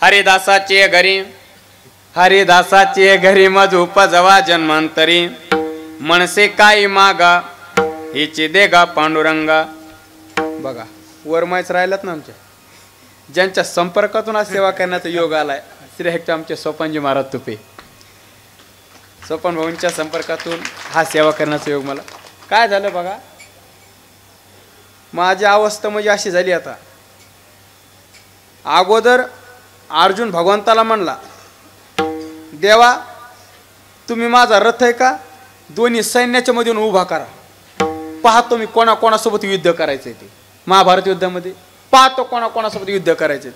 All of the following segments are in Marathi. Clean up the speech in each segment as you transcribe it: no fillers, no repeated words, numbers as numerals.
हरिदासाचे घरी मज उपजवा जन्मांतरी मनसे काही मागा हिची देगा पांडुरंगा। बघा वरमायच राहिलात ना आमच्या ज्यांच्या संपर्कातून आज सेवा करण्याचा योग आलाय श्री हेक्टर आमचे सोपानजी महाराज तुपे। सोपान भाऊंच्या संपर्कातून हा सेवा करण्याचा योग मला काय झालं बघा। माझी अवस्था म्हणजे अशी झाली आता। अगोदर अर्जुन भगवंताला म्हणला देवा तुम्ही माझा रथ आहे का दोन्ही सैन्याच्या मधून उभा करा, पाहतो मी कोणाकोणासोबत युद्ध करायचंय ते महाभारत युद्धामध्ये पाहतो कोणाकोणासोबत युद्ध करायचंय।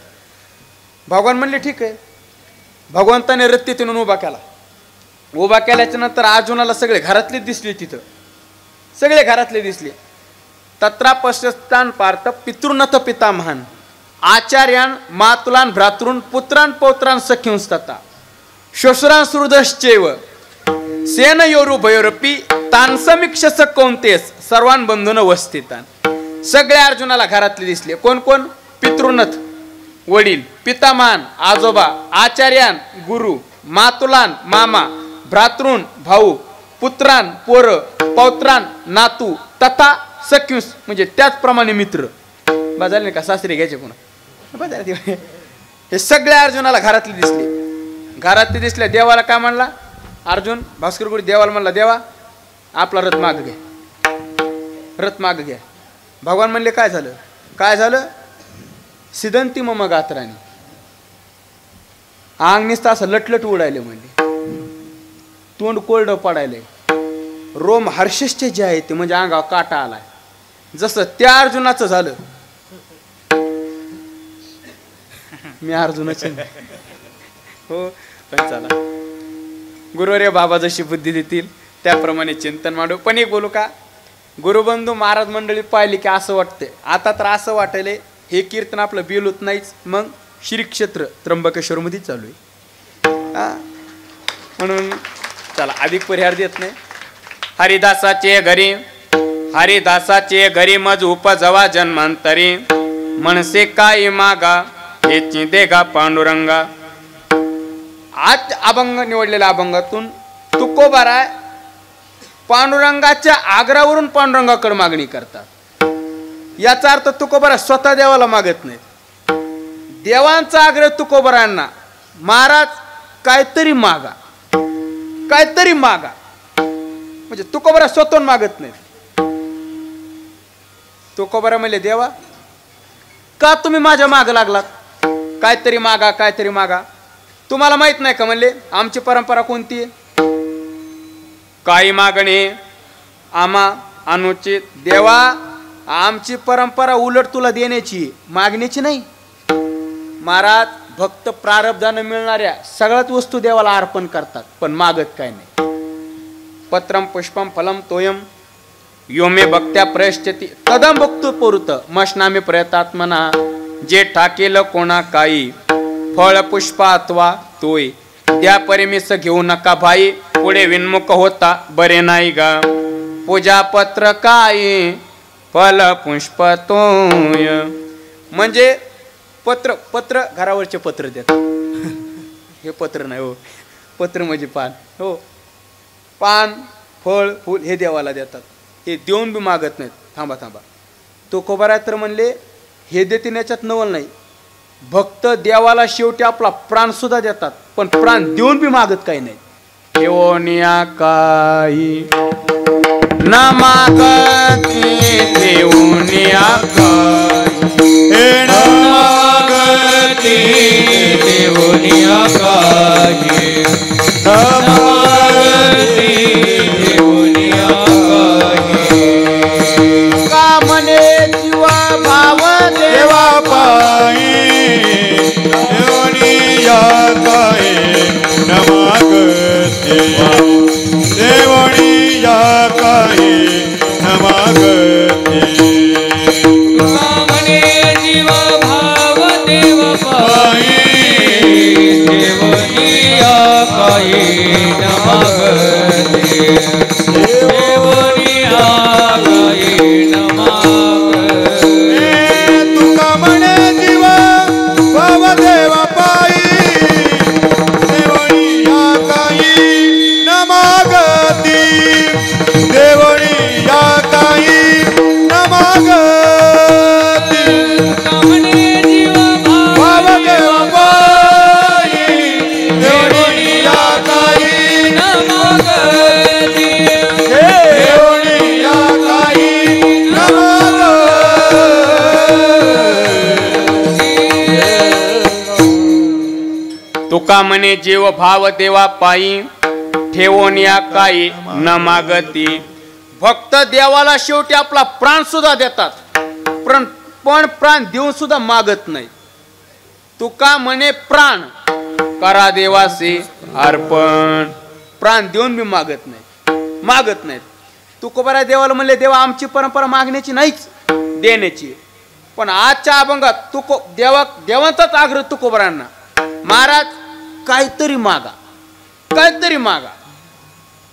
भगवान म्हणले ठीक आहे। भगवंताने रथ तिथून उभा केला। उभा केल्याच्या नंतर अर्जुनाला सगळे घरातले दिसले, तिथं सगळे घरातले दिसले। तत्रा पश्यस्तान पार्थ पितृनथ पितामहान आचार्यान मातुलान भ्रातृन पुत्रान पौत्रान सख्युंस्तता श्वशुरान सुहृदश्चैव सेनयोरुभयोरपि तान समीक्षस कौंतेस सर्वान बंधून वस्थितान। सगळे अर्जुनाला घरातले दिसले। कोण कोण? पितृनथ वडील, पितामहान आजोबा, आचार्यान गुरु, मातुलान मामा, भ्रातृन भाऊ, पुत्रान पोर, पौत्रान नातू तथा सख्युस म्हणजे त्याचप्रमाणे मित्र। बजाल नाही का सासरे घ्यायचे पुन्हा। हे सगळे अर्जुनाला घरातले दिसले। घरातले दिसले देवाला काय म्हणला अर्जुन भास्कर गुरु देवाला म्हणला देवा आपला रथ माग घ्या, रथ माग घ्या। भगवान म्हणले काय झालं काय झालं? सिदंती मम गात्रानी अंग नुसतं असं लटलट उडायले म्हणले, तोंड कोरडं पडायले, रोम हर्षेष्ठे जे आहे ते म्हणजे अंगावर काटा आलाय जसं त्या अर्जुनाचं झालं। मी अर्जुनाचे हो पण चला गुरु रे बाबा जशी बुद्धी देतील त्याप्रमाणे चिंतन मांडू। पण एक बोलू का गुरुबंधू महाराज मंडळी पाहिली की असं वाटतंय आता तर असं वाटले हे कीर्तन आपलं बिलूत नाहीच मग श्री क्षेत्र त्र्यंबकेश्वर मध्ये चालू आहे म्हणून चला अधिक परिहार देत नाही। हरिदासाचे घरी मज उपजवा जन्मांतरी मनसे काही मागा हेची देगा पांडुरंगा। आज अभंग निवडलेल्या अभंगातून तुकोबाराय पांडुरंगाच्या आग्रावरून पांडुरंगाकडे मागणी करतात। याचा अर्थ तुकोबारा स्वतः देवाला मागत नाही, देवांचा आग्रह तुकोबारांना महाराज काहीतरी मागा काहीतरी मागा म्हणजे तुकोबारा स्वतःहून मागत नाही। तुकोबारा म्हणले देवा का तुम्ही माझ्या माग लागलात? काहीतरी मागा काहीतरी मागा। तुम्हाला माहित नाही का म्हणले आमची परंपरा कोणती आहे? काही मागणे आम्हा अनुचित। देवा आमची परंपरा उलट तुला देण्याची मागण्याची नाही। महाराज भक्त प्रारब्धाने मिळणाऱ्या सगळ्याच वस्तू देवाला अर्पण करतात पण मागत काय नाही। पत्रम पुष्पम फलम तोयम योमे भक्त्या प्रयश्चती तदम भक्तो पुरुत मशनामी प्रयतात्मना। जे ठाकेल कोणा काही फळ पुष्प अथवा तोय द्या परिमिस घेऊ नका भाई पुढे विन्मुख होता बरे नाही गा। पूजा पत्र काय फल पुष्प तोय म्हणजे पत्र पत्र घरावरचे पत्र देतात हे पत्र नाही हो, पत्र म्हणजे पान हो, पान फळ फूल हे देवाला देतात। हे देऊन बी मागत नाहीत। थांबा थांबा तुकोबारा तर म्हणले हे देते याच्यात नवल नाही, भक्त देवाला शेवटी आपला प्राण सुद्धा देतात पण प्राण देऊन बी मागत काही नाही। ठेवोनिया काही न मागती ठेवोनिया काही न मागती ठेवोनिया काही न मागती ठेवोनिया का म्हणे जीवा भाव देवा पायी देवनिया काही न मागते देवनिया काही न मागते का म्हणे जीवा भाव देवा पायी देवनिया काही न मागते देवनिया काही न मागते। तुका म्हणे जीवा भाव देवा पायी तुका म्हणे जीव भाव देवा पायी ठेवून या काही न मागती. भक्त देवाला शेवटी आपला प्राण सुद्धा देतात, पण प्राण देऊन सुद्धा मागत नाही. तुका म्हणे प्राण करा देवासे अर्पण. प्राण देऊन मी मागत नाहीत. तुकोबरा देवाला म्हणले देवा आमची परंपरा मागण्याची नाहीच, देण्याची. पण आजच्या अभंगात देवांचाच आग्रह तुकोबरांना, महाराज काहीतरी मागा.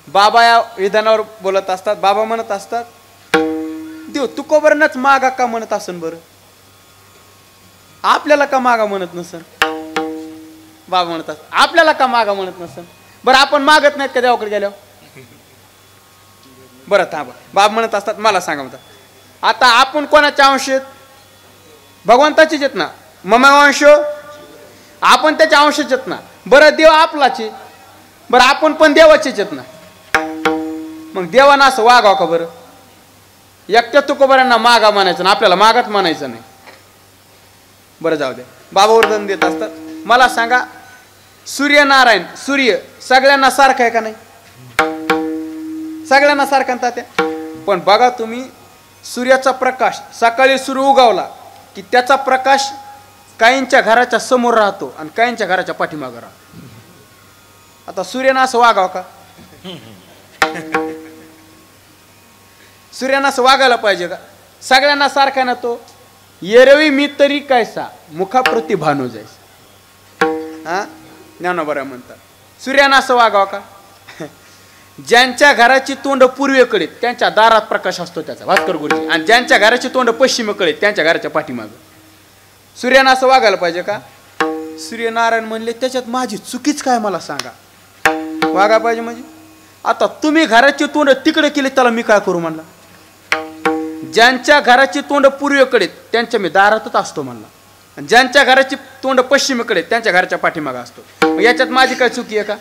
बाबा या विधानावर बोलत असतात. बाबा म्हणत असतात देव तुकोबरांनाच मागा का म्हणत असन बरं, आपल्याला का मागा म्हणत नसन. बाबा म्हणत असतात आपल्याला का मागा म्हणत नसन. बरं आपण मागत नाहीत का देवाकडे गेल्यावर. बरं थांबा. बाबा म्हणत असतात मला सांगा म्हणतात, आता आपण कोणाच्या अंश आहेत, भगवंताचीच आहेत ना. मम अंश, आपण त्याच्या अंशच आहेत ना. बरं देव आपलाच आहे, बरं आपण पण देवाचेच आहेत ना. मग देवानं असं वागावं का बरं. एकट्या तुकोबरांना मागा म्हणायचं ना, आपल्याला मागात म्हणायचं नाही. बरं जाऊ दे. बाबा वर्धन देत असतात मला सांगा सूर्यनारायण, सूर्य सगळ्यांना सारखा आहे का नाही. सगळ्यांना सारखा तात्या. पण बघा तुम्ही सूर्याचा प्रकाश सकाळी सूर्य उगवला की त्याचा प्रकाश काहींच्या घराच्या समोर राहतो आणि काहींच्या घराच्या पाठीमागं राहतो. आता सूर्यानं असं वागावं का. सूर्यानं असं वागायला पाहिजे का. सगळ्यांना सारखा ना तो. येरवी मी तरी कैसा मुखाप्रती भानू जायस. हा ज्ञानोबा म्हणतात सूर्यानं असं वागावं का. ज्यांच्या घराची तोंड पूर्वेकडे त्यांच्या दारात प्रकाश असतो त्याचा, भास्कर गुरुजी. आणि ज्यांच्या घराची तोंड पश्चिमेकडे त्यांच्या घराच्या पाठीमागं. सूर्यानं असं वागायला पाहिजे का. सूर्यनारायण म्हणले त्याच्यात माझी चुकीच काय मला सांगा. वागा पाहिजे म्हणजे. आता तुम्ही घराची तोंड तिकडे केली त्याला मी काय करू म्हणला. ज्यांच्या घराची तोंड पूर्वेकडे त्यांच्या मी दारातच असतो म्हणला, आणि ज्यांच्या घराची तोंड पश्चिमेकडे त्यांच्या घराच्या पाठीमागं असतो. याच्यात माझी काय चुकी आहे का.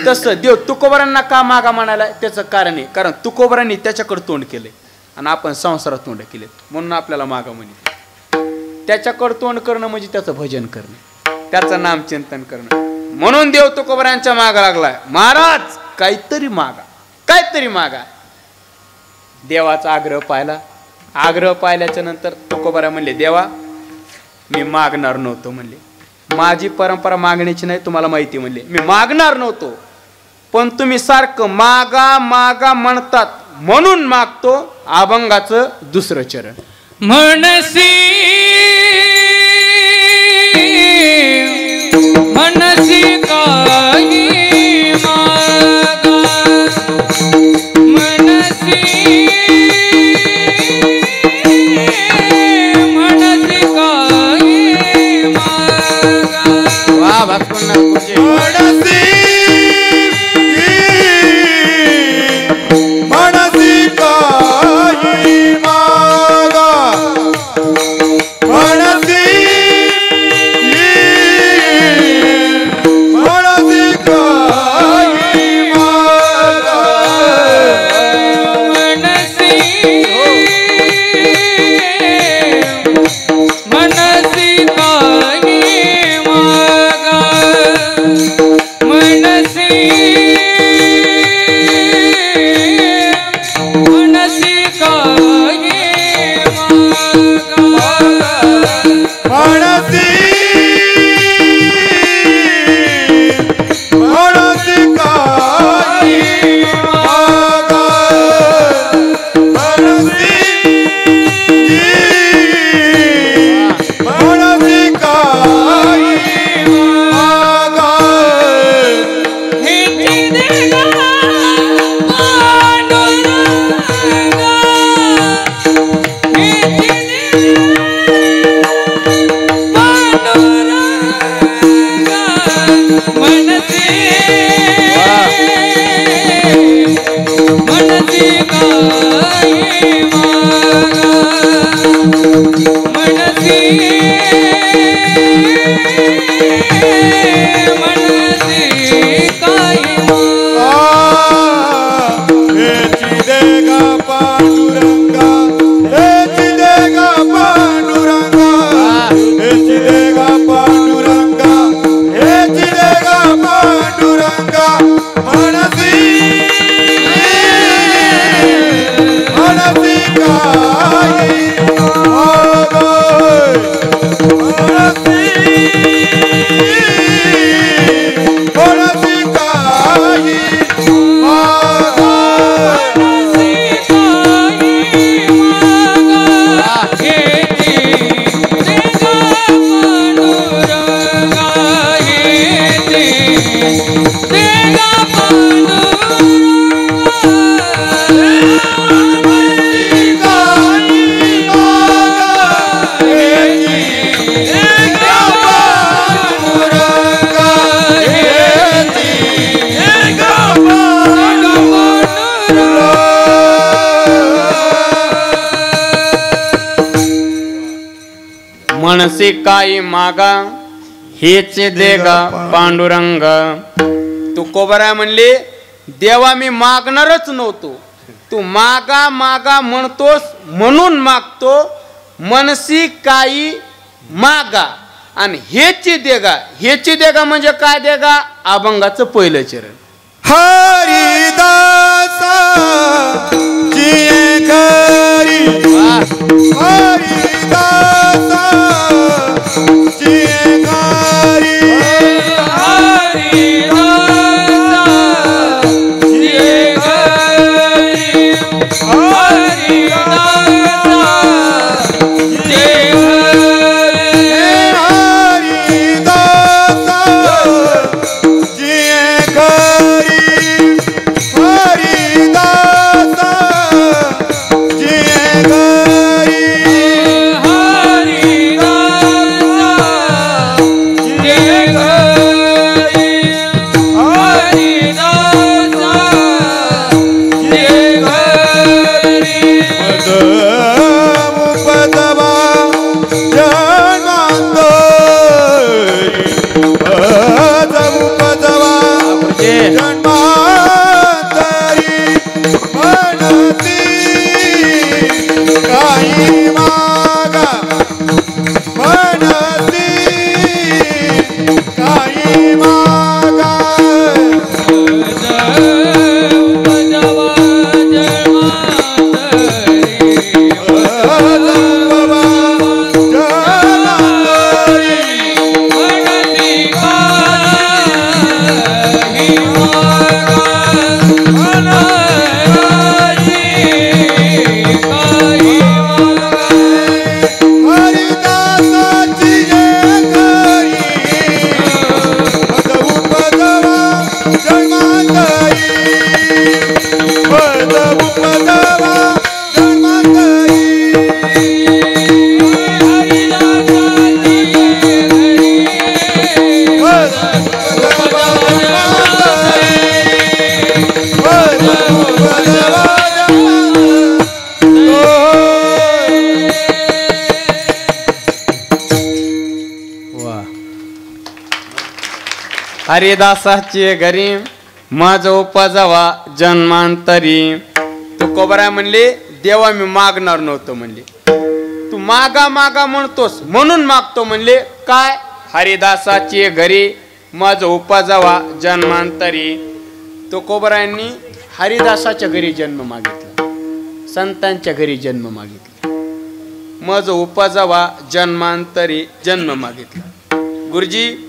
तसं देव तुकोबरांना का मागा म्हणायला त्याचं कारण आहे, कारण तुकोबरांनी त्याच्याकडे तोंड केले आणि आपण संसारात तोंड केले म्हणून आपल्याला मागा म्हणे. त्याच्याकडे तोंड करणं म्हणजे त्याचं भजन करणं, त्याचं नामचिंतन करणं. म्हणून देव तुकोबरांच्या मागा लागलाय. महाराज काहीतरी मागा. देवाचा आग्रह पाहिल्याच्या नंतर तुकोबरा म्हणले देवा मी मागणार नव्हतो म्हणले. माझी परंपरा मागण्याची नाही तुम्हाला माहिती म्हणले. मी मागणार नव्हतो, पण तुम्ही सारखं मागा म्हणतात म्हणून मागतो. अभंगाचं दुसरं चरण. मनसी काही मागा, मनसी काही मागा. वा भास्करनाथ गुरुजी. पांडुरंगा मनसी काही मागा हेच देगा पांडुरंग. तुकोबराय म्हणले देवा मी मागणारच नव्हतो, तू मागा मागा म्हणतोस म्हणून मागतो. मनसी काही मागा आणि हेची देगा. हेची देगा म्हणजे काय देगा? अभंगाचं पहिलं चरण. हरिदासा जिये घरी हरिदासा जिये घरी हरिदासाचे घरी माझ उपजावा जन्मांतरी. तुकोबराय म्हणले देवा मी मागणार नव्हतो म्हणले, तू मागा मागा म्हणतोस म्हणून मागतो म्हणले. काय? हरिदासाचे घरी माझ उपजावा जन्मांतरी. तुकोबरायांनी हरिदासाच्या घरी जन्म मागितला, संतांच्या घरी जन्म मागितला, माझ उपजावा जन्मांतरी जन्म मागितला. गुरुजी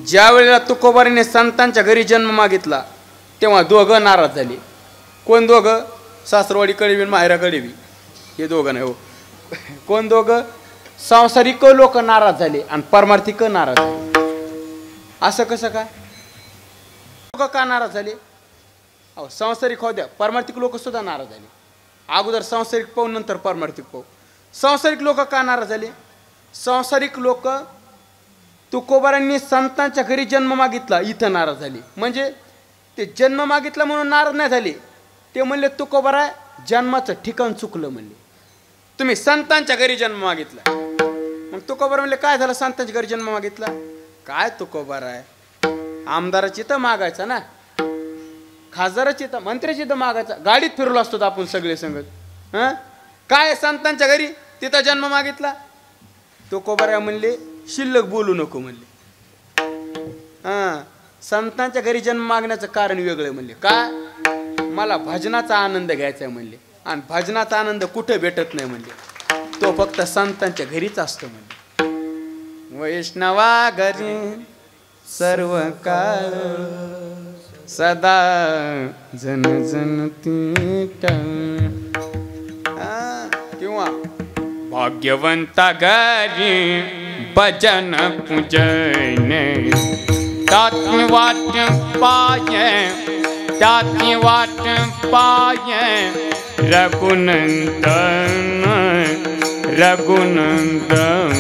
ज्या वेळेला तुकोबाराने संतांच्या घरी जन्म मागितला तेव्हा दोघं नाराज झाले. कोण दोघं? सासरवाडी कडेवी माहेरा कडेवी हे दोघं नाही हो. कोण दोघं? सांसारिक लोक नाराज झाले आणि परमार्थिक नाराज झाले. असं कसं काय? लोक का नाराज झाले? अहो सांसारिक होऊ द्या, परमार्थिक लोक सुद्धा नाराज झाले. अगोदर सांसारिक पाहू नंतर परमार्थिक पाहू. सांसारिक लोक का नाराज झाले? सांसारिक लोक तुकोबारांनी संतांच्या घरी जन्म मागितला इथं नाराज झाले. म्हणजे ते जन्म मागितला म्हणून नाराज नाही झाले, ते म्हणले तुकोबारा जन्माचं ठिकाण चुकलं म्हणले. तुम्ही संतांच्या घरी जन्म मागितला. मग तुकोबारा म्हणले काय झालं संतांच्या घरी जन्म मागितला? काय तुकोबारा आहे, आमदाराची तर मागायचा ना, खासदाराची तर मंत्र्याची तर मागायचा, गाडीत फिरलो असतो आपण सगळे संगत. काय संतांच्या घरी तिथं जन्म मागितला? तुकोबारा म्हणले शिल्लक बोलू नको म्हणले. संतांच्या घरी जन्म मागण्याचं कारण वेगळं म्हणले. काय? मला भजनाचा आनंद घ्यायचा आहे म्हणले, आणि भजनाचा आनंद कुठे भेटत नाही म्हणले, तो फक्त संतांच्या घरीच असतो म्हणले. वैष्णवा घरी सर्व काळ सदा जन जन किंवा भाग्यवंता घरी भजन पूजन तात्म्य वाट पाये, तात्म्य वाट पाये रघुनंदन रघुनंदन.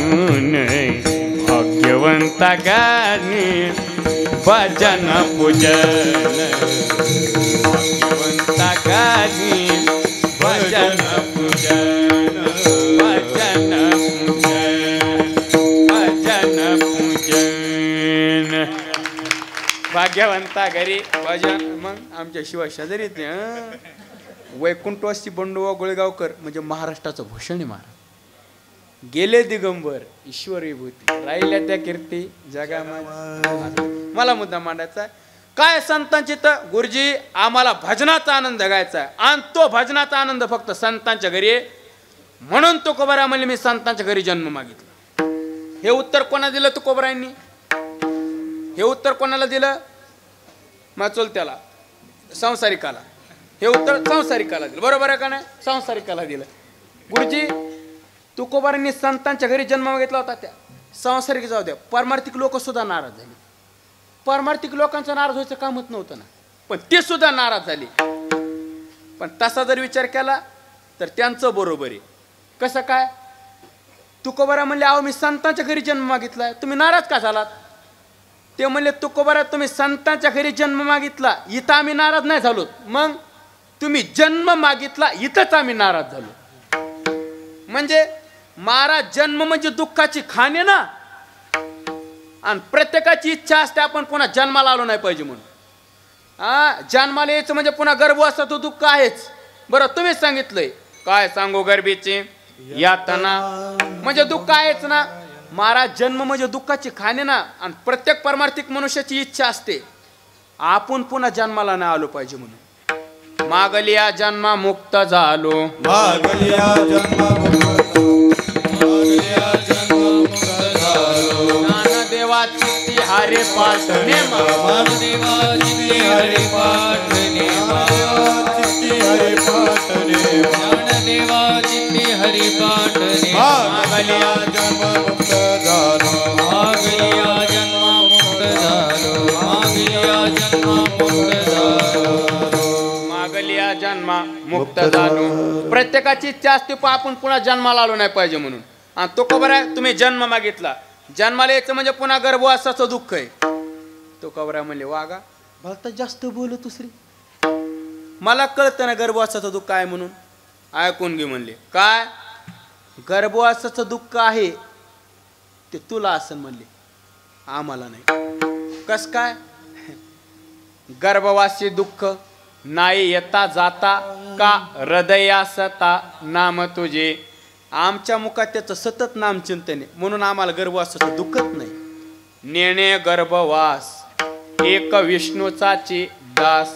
भाग्यवंता घरी भजन पूजन, भाग्यवंता घरी भजन पूजन, भजन पूजन. भाग्यवंता घरी भजन. मग आमच्या शिवाय शेजारीत वैकुंठवासी बंडोबा गोळेगावकर म्हणजे महाराष्ट्राचं भूषण आहे महाराज. गेले दिगंबर ईश्वर विभूती राहिल्या त्या कीर्ती जगामध्ये. मला मुद्दा मांडायचा काय संतांची तर गुरुजी आम्हाला भजनाचा आनंद घ्यायचा आहे आणि तो भजनाचा आनंद फक्त संतांच्या घरी आहे. म्हणून तुकोबारा म्हणले मी संतांच्या घरी जन्म मागितला. हे उत्तर कोणा दिलं तुकोबारांनी? हे उत्तर कोणाला दिलं? माचोल त्याला संसारिकाला. हे उत्तर संसारिकाला दिलं. बरोबर आहे का नाही? संसारिकाला दिलं. गुरुजी तुकोबारांनी संतांच्या घरी जन्म मागितला होता. त्या संसारिक जाऊ द्या, परमार्थिक लोक सुद्धा नाराज झाले. परमार्थिक लोकांचं नाराज व्हायचं कामच नव्हतं ना, पण ते सुद्धा नाराज झाले. पण तसा जर विचार केला तर त्यांचं बरोबर आहे. कसं काय? तुकोबारा म्हणले अहो मी संतांच्या घरी जन्म मागितलाय, तुम्ही नाराज का झालात? ते म्हणले तुकोबारा तुम्ही संतांच्या घरी जन्म मागितला, इथं आम्ही नाराज नाही झालो. मग तुम्ही जन्म मागितला इथंच आम्ही नाराज झालो. म्हणजे महाराज जन्म म्हणजे दुःखाची खाण आहे ना, आणि प्रत्येकाची इच्छा असते आपण पुन्हा जन्माला आलो नाही पाहिजे म्हणून. जन्माला यायचं म्हणजे पुन्हा गर्भ असतं तो दुःख आहेच. बरं तुम्हीच सांगितलंय, काय सांगू गर्भीची यातना म्हणजे दुःख आहेच ना. महाराज जन्म म्हणजे दुःखाची खाण आहे ना, आणि प्रत्येक परमार्थिक मनुष्याची इच्छा असते आपण पुन्हा जन्माला नाही आलो पाहिजे म्हणून. मागलिया जन्मा मुक्त झालो, मागलिया जन्म ज्ञानदेवा चित्ती हरे पाठ नेमा, ज्ञानदेवा चित्ती हरे पाठ नेमा, ज्ञानदेवा चित्ती हरे पाठ नेमा. मागलिया जन्म मुक्त झालो, मागलिया जन्म मुक्त झालो, मागलिया जन्म मुक्त झालो, मागलिया जन्मा मुक्त झालो. प्रत्येकाची इच्छा असते पण आपण पुन्हा जन्माला आलो नाही पाहिजे म्हणून. आणि तो खबर आहे तुम्ही जन्म मागितला, जन्माला यायचं म्हणजे पुन्हा गर्भवासाचं दुःख आहे. तो कबरा म्हणले वागा भलता जास्त बोल दुसरी, मला कळतं ना गर्भवासाचं दुःख आहे म्हणून. ऐकून घे म्हणले. काय गर्भवासाचं दुःख आहे ते तुला असं म्हणले, आम्हाला नाही. कस काय? गर्भवासी दुःख नाही येता जाता का हृदयासता नाम तुझे. आमच्या मुखात त्याचं सतत नामचिंतन आहे म्हणून आम्हाला गर्भवासाचं दुःखच नाही. नेणे गर्भवास एक विष्णूचाची दास,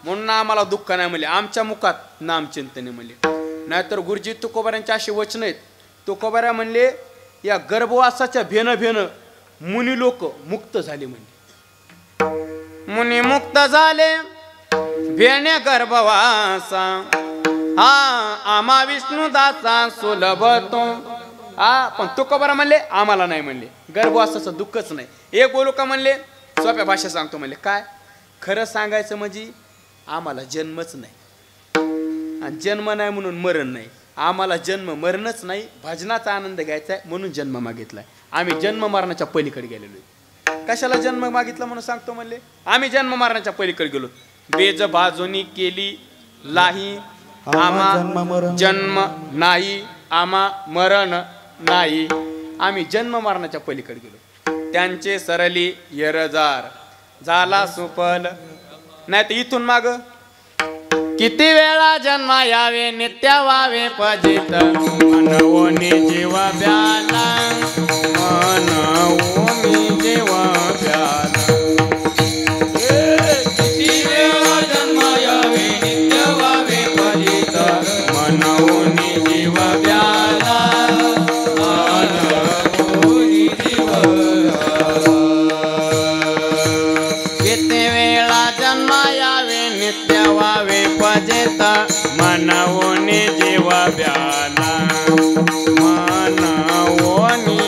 म्हणून आम्हाला दुःख नाही म्हणले. आमच्या मुखात नामचिंतन आहे म्हणले. नाहीतर गुरुजी तुकोबारांची अशी वचन आहेत. तुकोबारा म्हणले या गर्भवासाच्या भेन मुनी लोक मुक्त झाले म्हणले. मुनी मुक्त झाले भेण्या गर्भवासा, आम्हा विष्णुदासा सुलभ तो. पण तुकोबारा म्हणले आम्हाला नाही म्हणले, गर्भवासाचं दुःखच नाही. एक बोलू का म्हणले, सोप्या भाषा सांगतो म्हणले. काय खरं सांगायचं म्हणजे आम्हाला जन्मच नाही, आणि जन्म नाही म्हणून मरण नाही. आम्हाला जन्म मरणच नाही, भजनाचा आनंद घ्यायचा आहे म्हणून जन्म मागितलाय. आम्ही जन्म मरणाच्या पलीकडे गेलेलो आहे. कशाला जन्म मागितला म्हणून सांगतो म्हणले, आम्ही जन्म मरणाच्या पलीकडे गेलो. बेज बाजूनी केली लाही, आम्हा जन्म नाही आम्हा मरण नाही. आम्ही जन्म मरणाच्या पलीकडे गेलो. त्यांचे सरली यरजार झाला सुफल. नाही तर इथून माग किती वेळा जन्मा यावे नित्य व्हावे पजित, मनवोनी जीव ब्याला, मनवोनी जीव ब्याला. किती वेळा जन्मा यावे नित्य व्हावे पजित, मनवोनी जीव ब्याला, मनवोनी जीव ब्याला. किती वेळा जन्मा यावे नित्य व्हावे पजित, मनवोनी जीव ब्याला, मनवोनी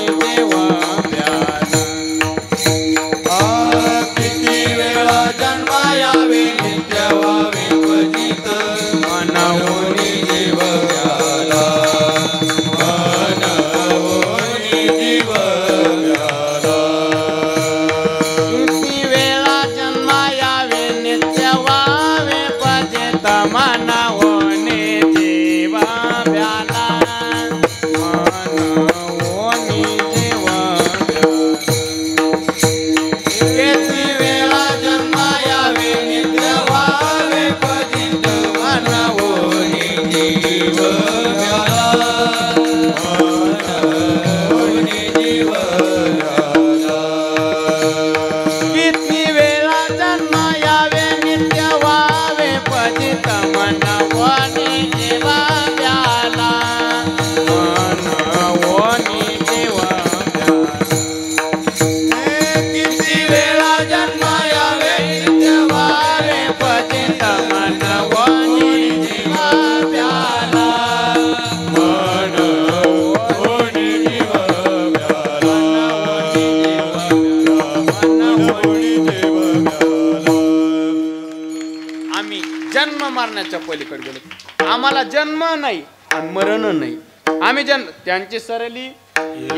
मरणाच्या पलीकडे गेलो. आम्हाला जन्म नाही आणि मरण नाही. आम्ही त्यांची सरली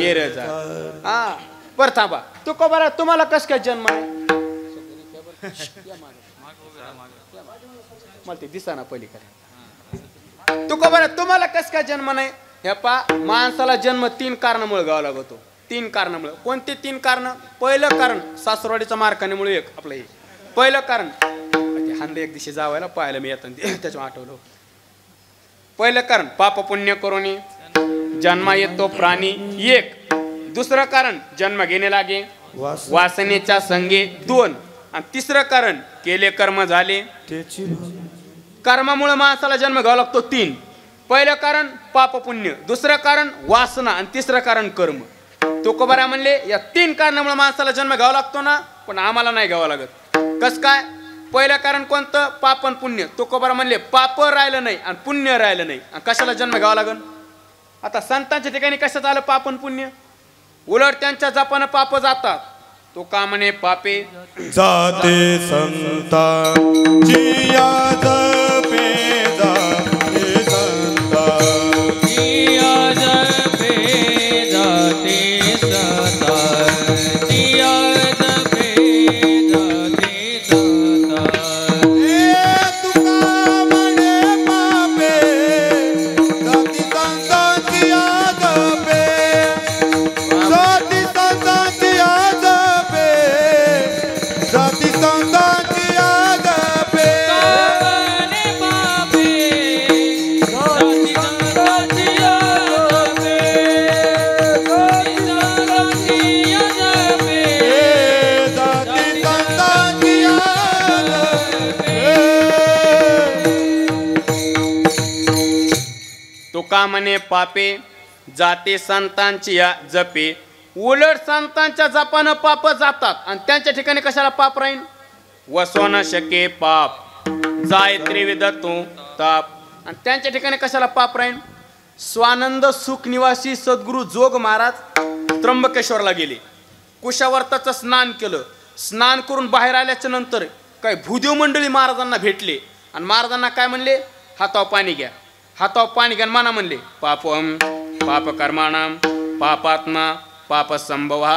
येरजा. हा बर थांबा. तुकोबा तुम्हाला कस काय जन्म आहे? मला ते दिसा ना पलीकडे. तुकोबा तुम्हाला कस काय जन्म नाही? हे पा माणसाला जन्म 3 कारणामुळे घ्यावा लागतो. 3 कारणामुळे. कोणते 3 कारण? पहिलं कारण सासरवाडीच्या मारखान्यामुळे एक आपलं हे पहिलं कारण. हांदे एक दिवशी जावायला पाहायला मी येतं त्याच्या आठवलं. पहिलं कारण पाप पुण्य करून जन्मा येतो प्राणी एक. दुसरं कारण जन्म घेणे लागे वासनेच्या संगे 2. आणि तिसरं कारण केले कर्म झाले कर्मामुळे माणसाला जन्म घ्यावा लागतो 3. पहिलं कारण पाप पुण्य, दुसरं कारण वासना आणि तिसरं कारण कर्म. तुकोबा म्हणले या 3 कारणामुळे माणसाला जन्म घ्यावा लागतो ना, पण आम्हाला नाही घ्यावा लागत. कस काय? पहिलं कारण कोणतं? पाप आणि पुण्य. तुकोबा म्हणले पाप राहिलं नाही आणि पुण्य राहिलं नाही आणि कशाला जन्म घ्यावा लागल? आता संतांच्या ठिकाणी कशात आलं पाप आणि पुण्य? उलट त्यांच्या जपानं पाप जातात. तो का म्हणे पापे जाते संता जिया जपे जाते संता जिया जपे जाते संता जिया जपे जाते संता. तुका म्हणे पापे जाती संता जिया जपे जाती संता जिया जपे जाती संता जिया जपे. कामने पापे जाती संता जिया जपे जाती संता जिया जपे जाती संता जिया तो का म्हणे पापे जाते संतांची या जपे. उलट संतांच्या जपानं पाप जातात आणि त्यांच्या ठिकाणी कशाला पाप राहील? वसवण शके पाप जाय त्रिविध तो ताप. आणि त्यांच्या ठिकाणी कशाला पाप राहील? स्वानंद सुख निवासी सद्गुरू जोग महाराज त्र्यंबकेश्वरला गेले. कुशावर्ताचं स्नान केलं. स्नान करून बाहेर आल्याच्या नंतर काय भूदेव मंडळी महाराजांना भेटले आणि महाराजांना काय म्हणले? हातावर पाणी घ्या. हातावर पाणी घ्या माना म्हणले पापम पाप कर्माणाम पापात्मा पाप संभवा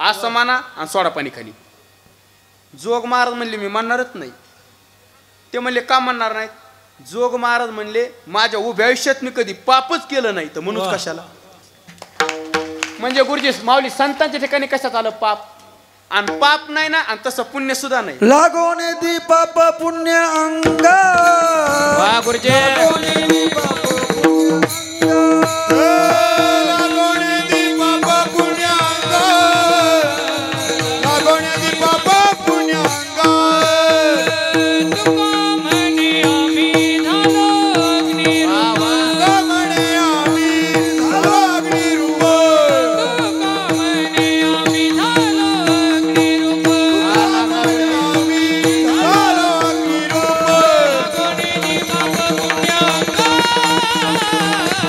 असं माना आणि सोडा पाणी खाली. जोग महाराज म्हणले मी म्हणणारच नाही. ते म्हणले का म्हणणार नाहीत? जोग महाराज म्हणले माझ्या उभ्या आयुष्यात मी कधी पापच केलं नाही तर म्हणून कशाला. म्हणजे गुरुजी माऊली संतांच्या ठिकाणी कशात आलं पाप? आणि पाप नाही ना आणि तसं पुण्य सुद्धा नाही. लागोन दी पाप पुण्य अंग वा गुरुजी लागोने दी बाबा पुण्यांग लागोने दी बाबा पुण्यांग. तुका म्हणे आम्ही झालो अग्निरूप तुका म्हणे आम्ही झालो अग्निरूप तुका म्हणे आम्ही झालो अग्निरूप आम्ही झालो अग्निरूप. लागोनेनी पाप पुण्यांग लागोनेनी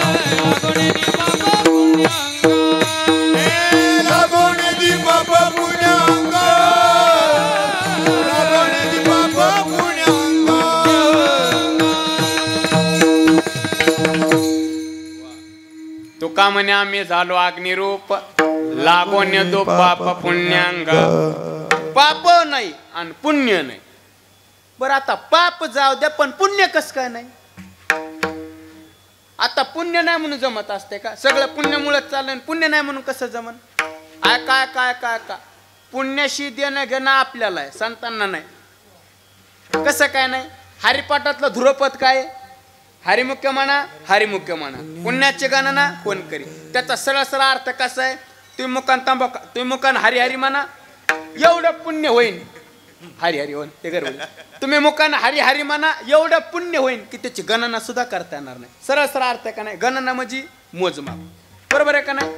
पाप पुण्यांग लागोने दी बाबा पुण्यांग लागोने दी बाबा पुण्यांग. तुका म्हणे आम्ही झालो अग्निरूप लागोन्य दो पाप पुण्यांग. पाप नाही आणि पुण्य नाही. बरं आता पाप जाऊ द्या पण पुण्य कस काय नाही? आता पुण्य नाही म्हणून जमत असते का? सगळं पुण्यामुळेच चाललं पुण्य नाही म्हणून कसं जमन? काय काय काय काय का पुण्याशी देणं घेणं आपल्याला आहे संतांना नाही. कसं काय नाही? हरिपाठातलं धुरपद काय? हरिमुख्य म्हणा हरिमुख्य म्हणा पुण्याची गणना कोण करी. त्याचा सरळ सरळ अर्थ कसा आहे? तुम्ही मुखान तांबाखू तुम्ही मुखान हरी हरी म्हणा एवढं पुण्य होईन. हरी हरी होईन ते गरबड. तुम्ही मुखान हरी हरी म्हणा एवढं पुण्य होईन की त्याची गणना सुद्धा करता येणार नाही. सरळ सरळ अर्थ का नाही? गणना म्हणजे मोजमाप. बरोबर आहे का नाही?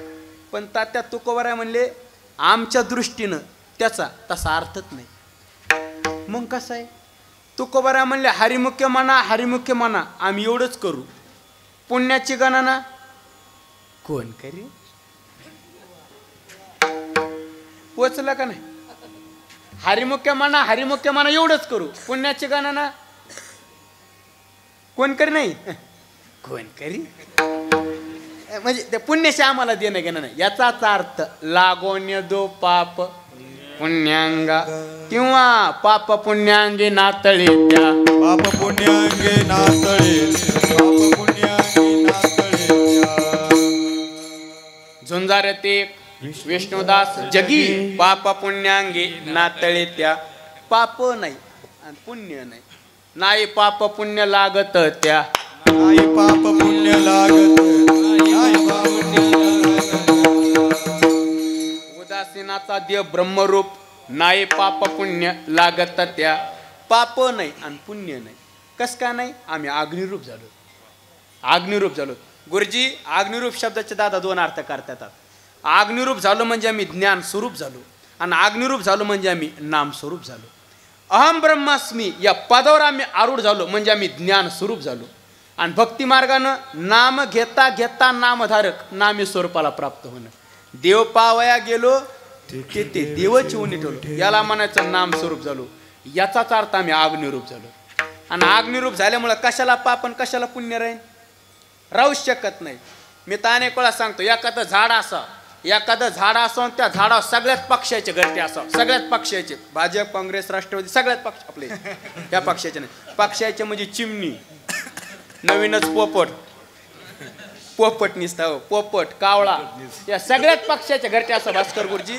पण तात्या तुकोबा म्हणले आमच्या दृष्टीनं त्याचा तसा अर्थच नाही. मग कसं आहे? तुकोबा म्हणले हरिमुख्य हरिमुख्य म्हणा आम्ही एवढंच करू. पुण्याची गणना कोण करी? पोचलं का नाही? हरिमुख्य म्हणा एवढंच करू. पुण्याची गणना कोण करी नाही कोण करी म्हणजे ते पुण्याशी आम्हाला देणं घेणं नाही याचाच अर्थ लागोन्य दो पाप पुण्यांगा किंवा पाप पुण्यांगे नातळे त्या पाप पुण्यांगे नातळे पाप पुण्यांगे नातळे झुंजार ते विष्णुदास जगी पाप पुण्यांगे नातळे त्या पाप नाही आणि पुण्य नाही नाही पाप पुण्य लागत त्या नाही पाप पुण्य लागत नाही पाप पुण्य लागत उदासीनाचा देव ब्रह्मरूप नाही पाप पुण्य लागत त्या पाप नाही आणि पुण्य नाही कस का नाही आम्ही अग्निरूप झालो गुरुजी अग्निरूप शब्दाचे दादा दोन अर्थ करतात अग्निरूप झालो म्हणजे आम्ही ज्ञान स्वरूप झालो आणि अग्निरूप झालो म्हणजे आम्ही नाम स्वरूप झालो अहम ब्रह्मास्मी या पदावर आम्ही आरूढ झालो म्हणजे आम्ही ज्ञान स्वरूप झालो आणि भक्ती मार्गानं नाम घेता घेता नामधारक नामी स्वरूपाला प्राप्त होणं देव पावया गेलो ते देवच येऊन ठेवलो याला म्हणायचं नाम स्वरूप झालो याचाच अर्थ आम्ही अग्निरूप झालो आणि अग्निरूप झाल्यामुळे कशाला पाप आणि कशाला पुण्य राहील राहूच शकत नाही मी तर अनेक वेळा सांगतो एखादं झाड असं त्या झाडावर सगळ्याच पक्षाचे घरटे असावं सगळ्याच पक्षाचे भाजप काँग्रेस राष्ट्रवादी सगळ्याच पक्ष आपले या पक्षाचे नाही पक्षाचे म्हणजे चिमणी नवीनच पोपट निसता पोपट कावळा या सगळ्याच पक्षाच्या घरटे असं भास्कर गुरुजी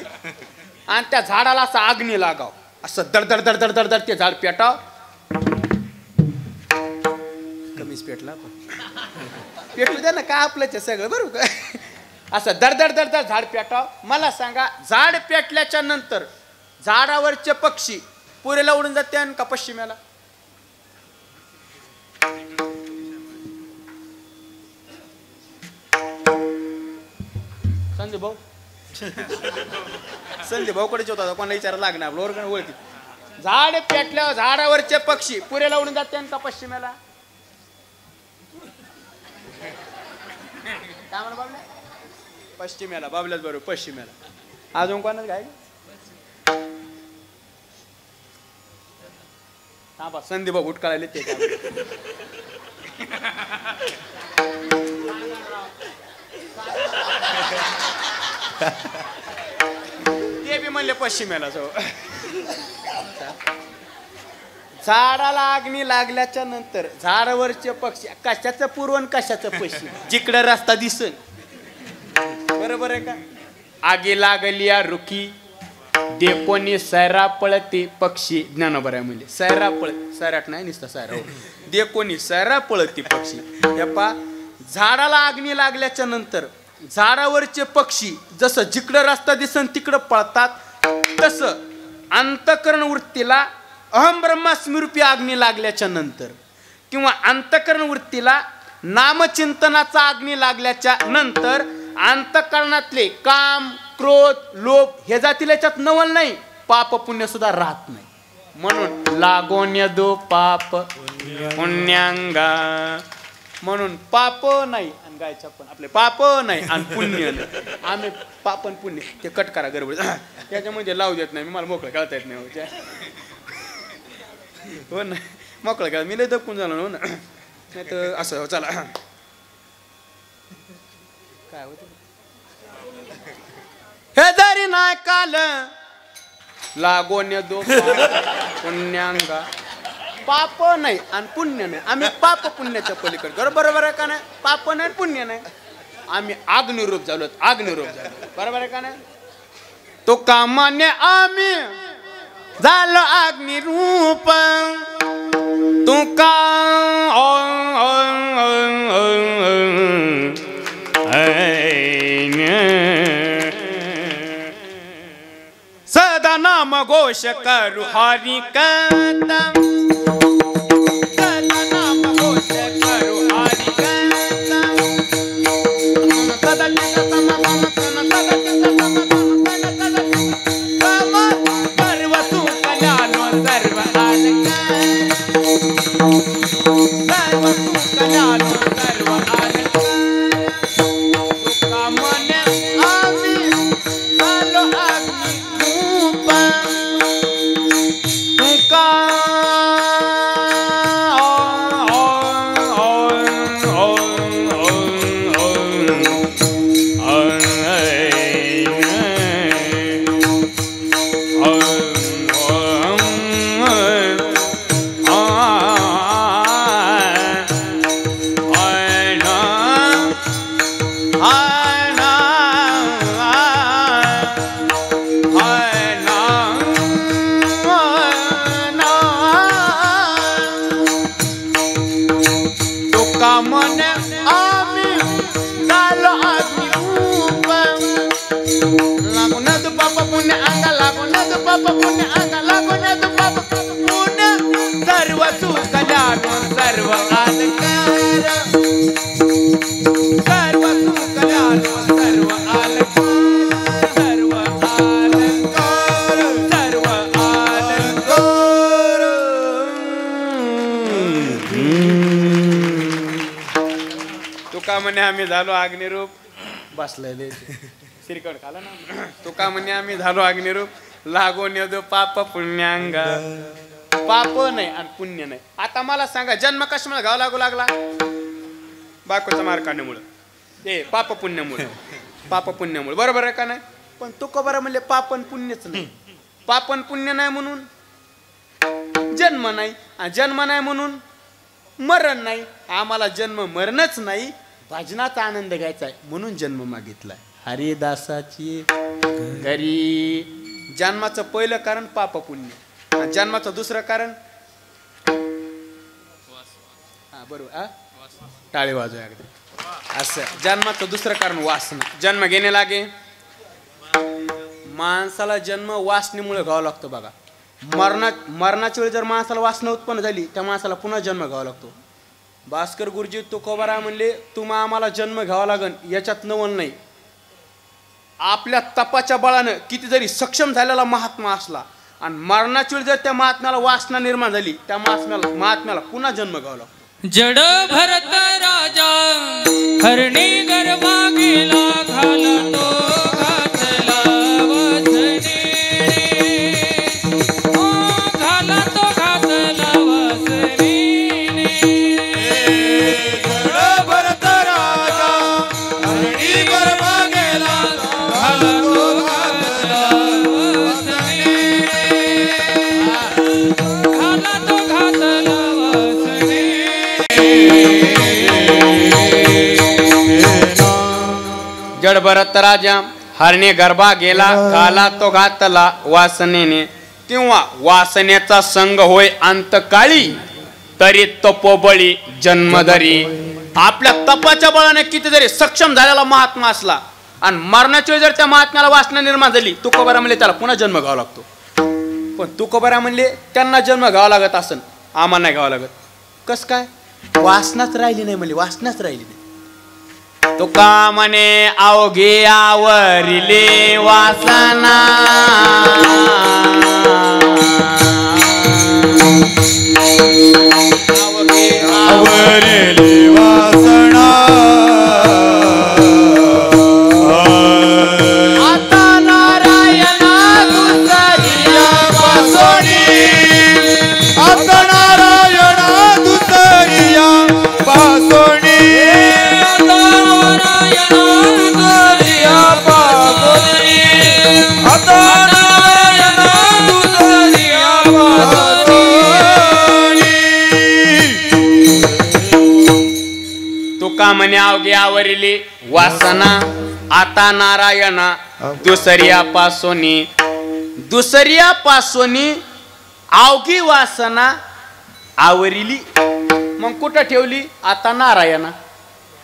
आणि त्या झाडाला असं आग्नी लागाव असं दडदड दडदड दडदड ते झाड पेटाव कमीच पेटला पेटू द्या ना काय आपलंच सगळं बरोबर का असं दडदड दडदड झाड पेटाव मला सांगा झाड पेटल्याच्या नंतर झाडावरचे पक्षी पुरेला उडून जाते का पश्चिमेला संदीप भाऊकडेच होता कोणा विचार लागणार आपलं ओरगण ओळखी झाड पेटल्यावर झाडावरचे पक्षी पुरेला उडून जाते का पश्चिमेला काय म्हणा बाबल्या पश्चिमेला बाबल्याच बरोबर पश्चिमेला अजून कोणाच काय हा बा संदीप भाऊ उठकाळाले ते ते बी म्हणले पश्चिमेला झाडाला आग्नी लागल्याच्या नंतर झाडावरचे पक्षी कशाचं पूर्व आणि कशाचं पश्चिम जिकडे रस्ता दिसन बरोबर आहे का आगी लागली या रुखी देपोनी सैरा पळते पक्षी ज्ञानोबर आहे म्हणजे सैरा पळत सैराट नाही नुसतं सैरा देपोनी सैरा पळते पक्षी या पा झाडाला आग्नी लागल्याच्या नंतर झाडावरचे पक्षी जसं जिकडं रस्ता दिसन तिकडं पळतात तसं अंतकरण वृत्तीला अहम ब्रह्मास्मीरूपी अग्नी लागल्याच्या नंतर किंवा अंतकरण वृत्तीला नामचिंतनाचा अग्नी लागल्याच्या नंतर अंतकरणातले काम क्रोध लोभ हे जातील याच्यात नवल नाही पाप पुण्य सुद्धा राहत नाही म्हणून लागोन्य दो पाप पुण्यांगा म्हणून पाप नाही आणि गायच्या पण आपले पाप नाही आणि पुण्य नाही आम्ही पाप आणि पुण्य ते कट करा गडबड त्याच्यामध्ये लावू देत नाही मला मोकळं कळता येत नाही हो ना मोकळं कळत मी लय दपून झालो हो ना नाही तर असं चला काय होत हे जरी नाही काल लागोन्य दो पुण्यांगा पाप नाही आणि पुण्य नाही आम्ही पाप पुण्याच्या पलीकडे बरोबर आहे का नाही पाप नाही पुण्य नाही आम्ही अग्निरूप झालो बरोबर आहे का नाही तो कामाने आम्ही झालो अग्निरूप तू का सदा नाम घोष करू हरि कथा सदा नाम घोष करू हरि कथा सदा सर्व तू कल्याणो सर्व आनंद सर्व तू कल्याणो सर्व आनंद तुका मन आम्ही झालो अग्निरूप तुका अंग लागून येतो पाप पुण्य अंग लागून येतो पाप पुण्य सर्व सुख जाणून सर्व अलंकार सर्व सुख जाणून सर्व अलंकार सर्व अलंकार सर्व अलंकार तुका म्हणे आम्ही झालो अग्निरूप बसलेले श्रीकड खाला ना तुका म्हणे आम्ही झालो अग्निरूप लागून येतो पाप पुण्यांग पाप नाही आणि पुण्य नाही. आता मला सांगा जन्म कशामुळे घाव लागू लागला बायकोचा मार काढण्यामुळं ते पाप पुण्यामुळे पाप पुण्यामुळे बरोबर आहे का नाही. पण तुका बरं म्हणले पाप आणि पुण्यच नाही पाप आणि पुण्य नाही म्हणून जन्म नाही आणि जन्म नाही म्हणून मरण नाही. आम्हाला जन्म मरणच नाही भजनाचा आनंद घ्यायचा आहे म्हणून जन्म मागितलाय हरिदासाची घरी. जन्माचं पहिलं कारण पाप पुण्य आणि जन्माचं दुसरं कारण हा बरोबर टाळी वाजवा अगदी असं. जन्माचं दुसरं कारण वासना जन्म घेणे लागे. माणसाला जन्म वासनेमुळे घ्यावा लागतो बघा. मरणाच्या वेळी जर माणसाला वासना उत्पन्न झाली त्या माणसाला पुन्हा जन्म घ्यावा लागतो. भास्कर गुरुजी तुकोबारा म्हणले तुम्हा आम्हाला जन्म घ्यावा लागन याच्यात नवल नाही. आपल्या तपाच्या बळानं किती जरी सक्षम झालेला महात्मा असला आणि मरणाच्या वेळी जर त्या महात्म्याला वासना निर्माण झाली त्या महात्म्याला पुन्हा जन्म घ्यावा लागतो. जड भरत राजा हरणी गर्भा गेला घाला तो घातला वसने घाला तो घातला वसने जड भरत राजा हरणी गर्भा गेला घाला तो घातला वसने घाला तो घातला वसने जड भरत राजा हरणे गर्भा गेला घाला तो घातला वासनेने किंवा वासनेचा संग होय अंतकाळी तरी तपोबळी जन्मधरी. आपल्या तपाच्या बळाने किती जरी सक्षम झालेला महात्मा असला आणि मरणाच्या वेळी जर त्या महात्म्याला वासना निर्माण झाली तुकोबारा म्हणले त्याला पुन्हा जन्म घ्यावा लागतो. पण तुकोबारा म्हणले त्यांना जन्म घ्यावा लागत असन आम्हाला नाही घ्यावा लागत. कस काय वासनाच राहिली नाही म्हणले वासनाच राहिली नाही. तुका म्हणे अवघे आवरिले वासना आवरेली वासना आता नारायणा दुसरिया पासोनी आता नारायणा दुसरिया पासोनी तुका म्हणे अवघे आवरिले वासना आता नारायणा दुसऱ्या पासोनी अवघी वासना आवरिली. मग कुठं ठेवली आता नारायणा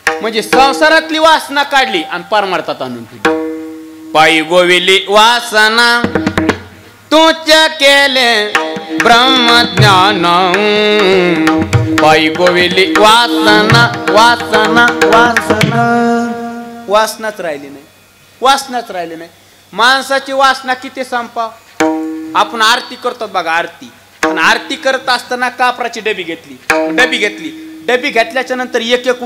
म्हणजे संसारातली वासना काढली आणि परमार्थात आणून ठेवली. पायी गोविली वासना तुझ्या केले ब्रह्मज्ञान पायी गोविली वासना वासना वासना वासनाच राहिली नाही वासनाच राहिली नाही. माणसाची वासना किती संपा. आपण आरती करतो बघा आरती आणि आरती करत असताना कापराची डबी घेतली घेतल्याच्या नंतर एक एक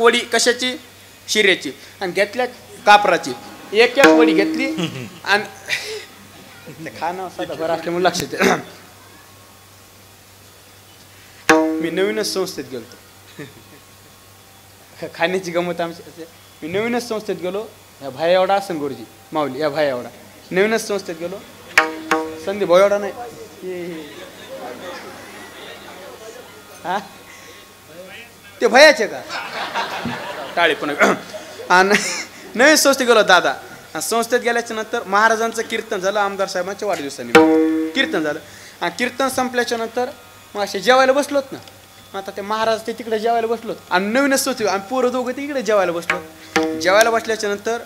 वडी कशाची शिऱ्याची आणि घेतल्या कापराची एक वडी घेतली आणि खाणं साधा बरं असल्यामुळे लक्षात येतं. मी नवीनच संस्थेत गेलो खाण्याची गमत आमची. मी नवीनच संस्थेत गेलो या भाई एवढा असन गुरुजी माऊली या भाई एवढा नवीनच संस्थेत गेलो. संदीप भाऊ एवढा नाही हा ते भयाचे का टाळी पण आणि नवीन संस्थेत गेलो दादा. संस्थेत गेल्याच्या नंतर महाराजांचं कीर्तन झालं आमदार साहेबांच्या वाढदिवसाने कीर्तन झालं आणि कीर्तन संपल्याच्या नंतर मग असे जेवायला बसलोत ना. आता ते महाराज ते तिकडे जेवायला बसलोत आणि नवीनच संस्थे आम्ही पोरं दोघं ते इकडे जेवायला बसलो. जेवायला बसल्याच्या नंतर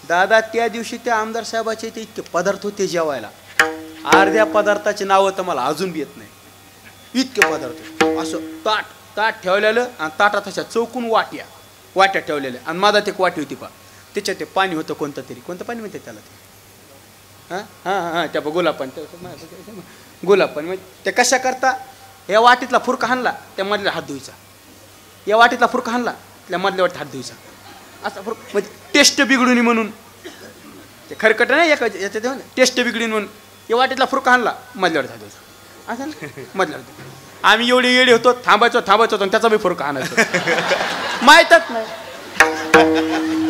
दादा त्या दिवशी त्या आमदार साहेबाचे ते इतके पदार्थ होते जेवायला, अर्ध्या पदार्थाची नावं तर मला अजून बी येत नाही. इतके पदार्थ असं ताट ठेवलेलं आणि ताटात अशा चौकून वाट्या ठेवलेल्या आणि माझ्यात एक वाटी होती पा, त्याच्यात ते पाणी होतं कोणतं पाणी म्हणते त्याला ते हां त्या गुलाब पाणी म्हणजे ते कशा करता, या वाटीतला फुरका हाणला त्या मधल्या हात धुवायचा, या वाटीतला फुरका हाणला त्या मधल्या वाटीत हात धुवायचा, असा फुरक म्हणजे टेस्ट बिघडून म्हणून ते खरकट नाही याच्यात टेस्ट बिघडून म्हणून या वाटीतला फुरका हाणला मधल्या वाटीत हात धुवायचा असं ना मधल्या वाटीत. आम्ही एवढे येडे होतो, थांबायचो आणि त्याचा बी फुरका आणायचो. माहीतच नाही,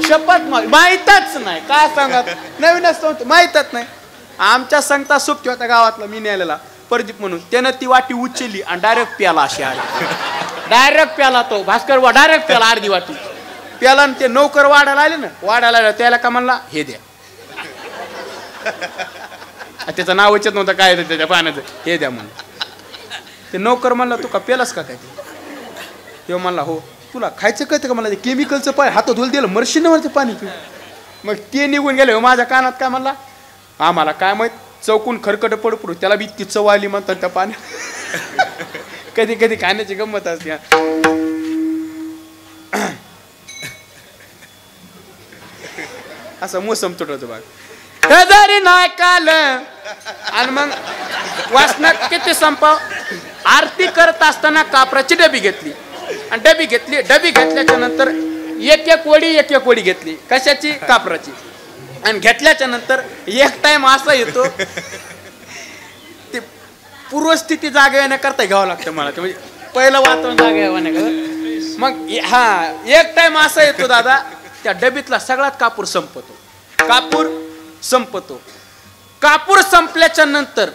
शपथ माहीतच नाही, काय सांगत नवीन असतो माहीतच नाही. आमच्या संगता सुप्ती होता गावातला मी नेलेला प्रदीप म्हणून, त्यानं ती वाटी उचलली आणि डायरेक्ट प्याला अशी आली, डायरेक्ट प्याला तो भास्कर डायरेक्ट प्याला अर्धी वाटी प्याला. आणि ते नौकर वाढायला आले ना, वाढायला आले त्याला का म्हणला हे द्या, त्याचं नाव विचारत नव्हतं काय त्याच्या पाण्याचं, हे द्या म्हणलं. ते नौकर म्हणला तू का पेलास का काय, तेव्हा म्हणला हो. तुला खायचं कळतं का मला, ते केमिकलचं पाणी हातात धुल दिलं मरशी नव्हतं पाणी पिऊ. मग ते निघून गेले, माझ्या कानात काय म्हणला, आम्हाला काय माहित चौकून खरकट पडू त्याला बी इतकी चव आली म्हणतात त्या पाण्या. कधी कधी खाण्याची गंमत असते. असं मोसम तुटवतो बाग जरी नाही काल. आणि मग वासना किती संपाव, आरती करत असताना कापराची डबी घेतली आणि डबी घेतल्याच्या नंतर एक वडी घेतली, कशाची, कापराची. आणि घेतल्याच्या नंतर एक टाइम असा येतो ते पूर्वस्थिती जागा येण्याकरता घ्यावं लागतं मला, ते म्हणजे पहिलं वातावरण जागा येण्याकरता. मग एक टाइम असा येतो दादा, त्या डबीतला सगळ्यात कापूर संपतो. कापूर संपल्याच्या नंतर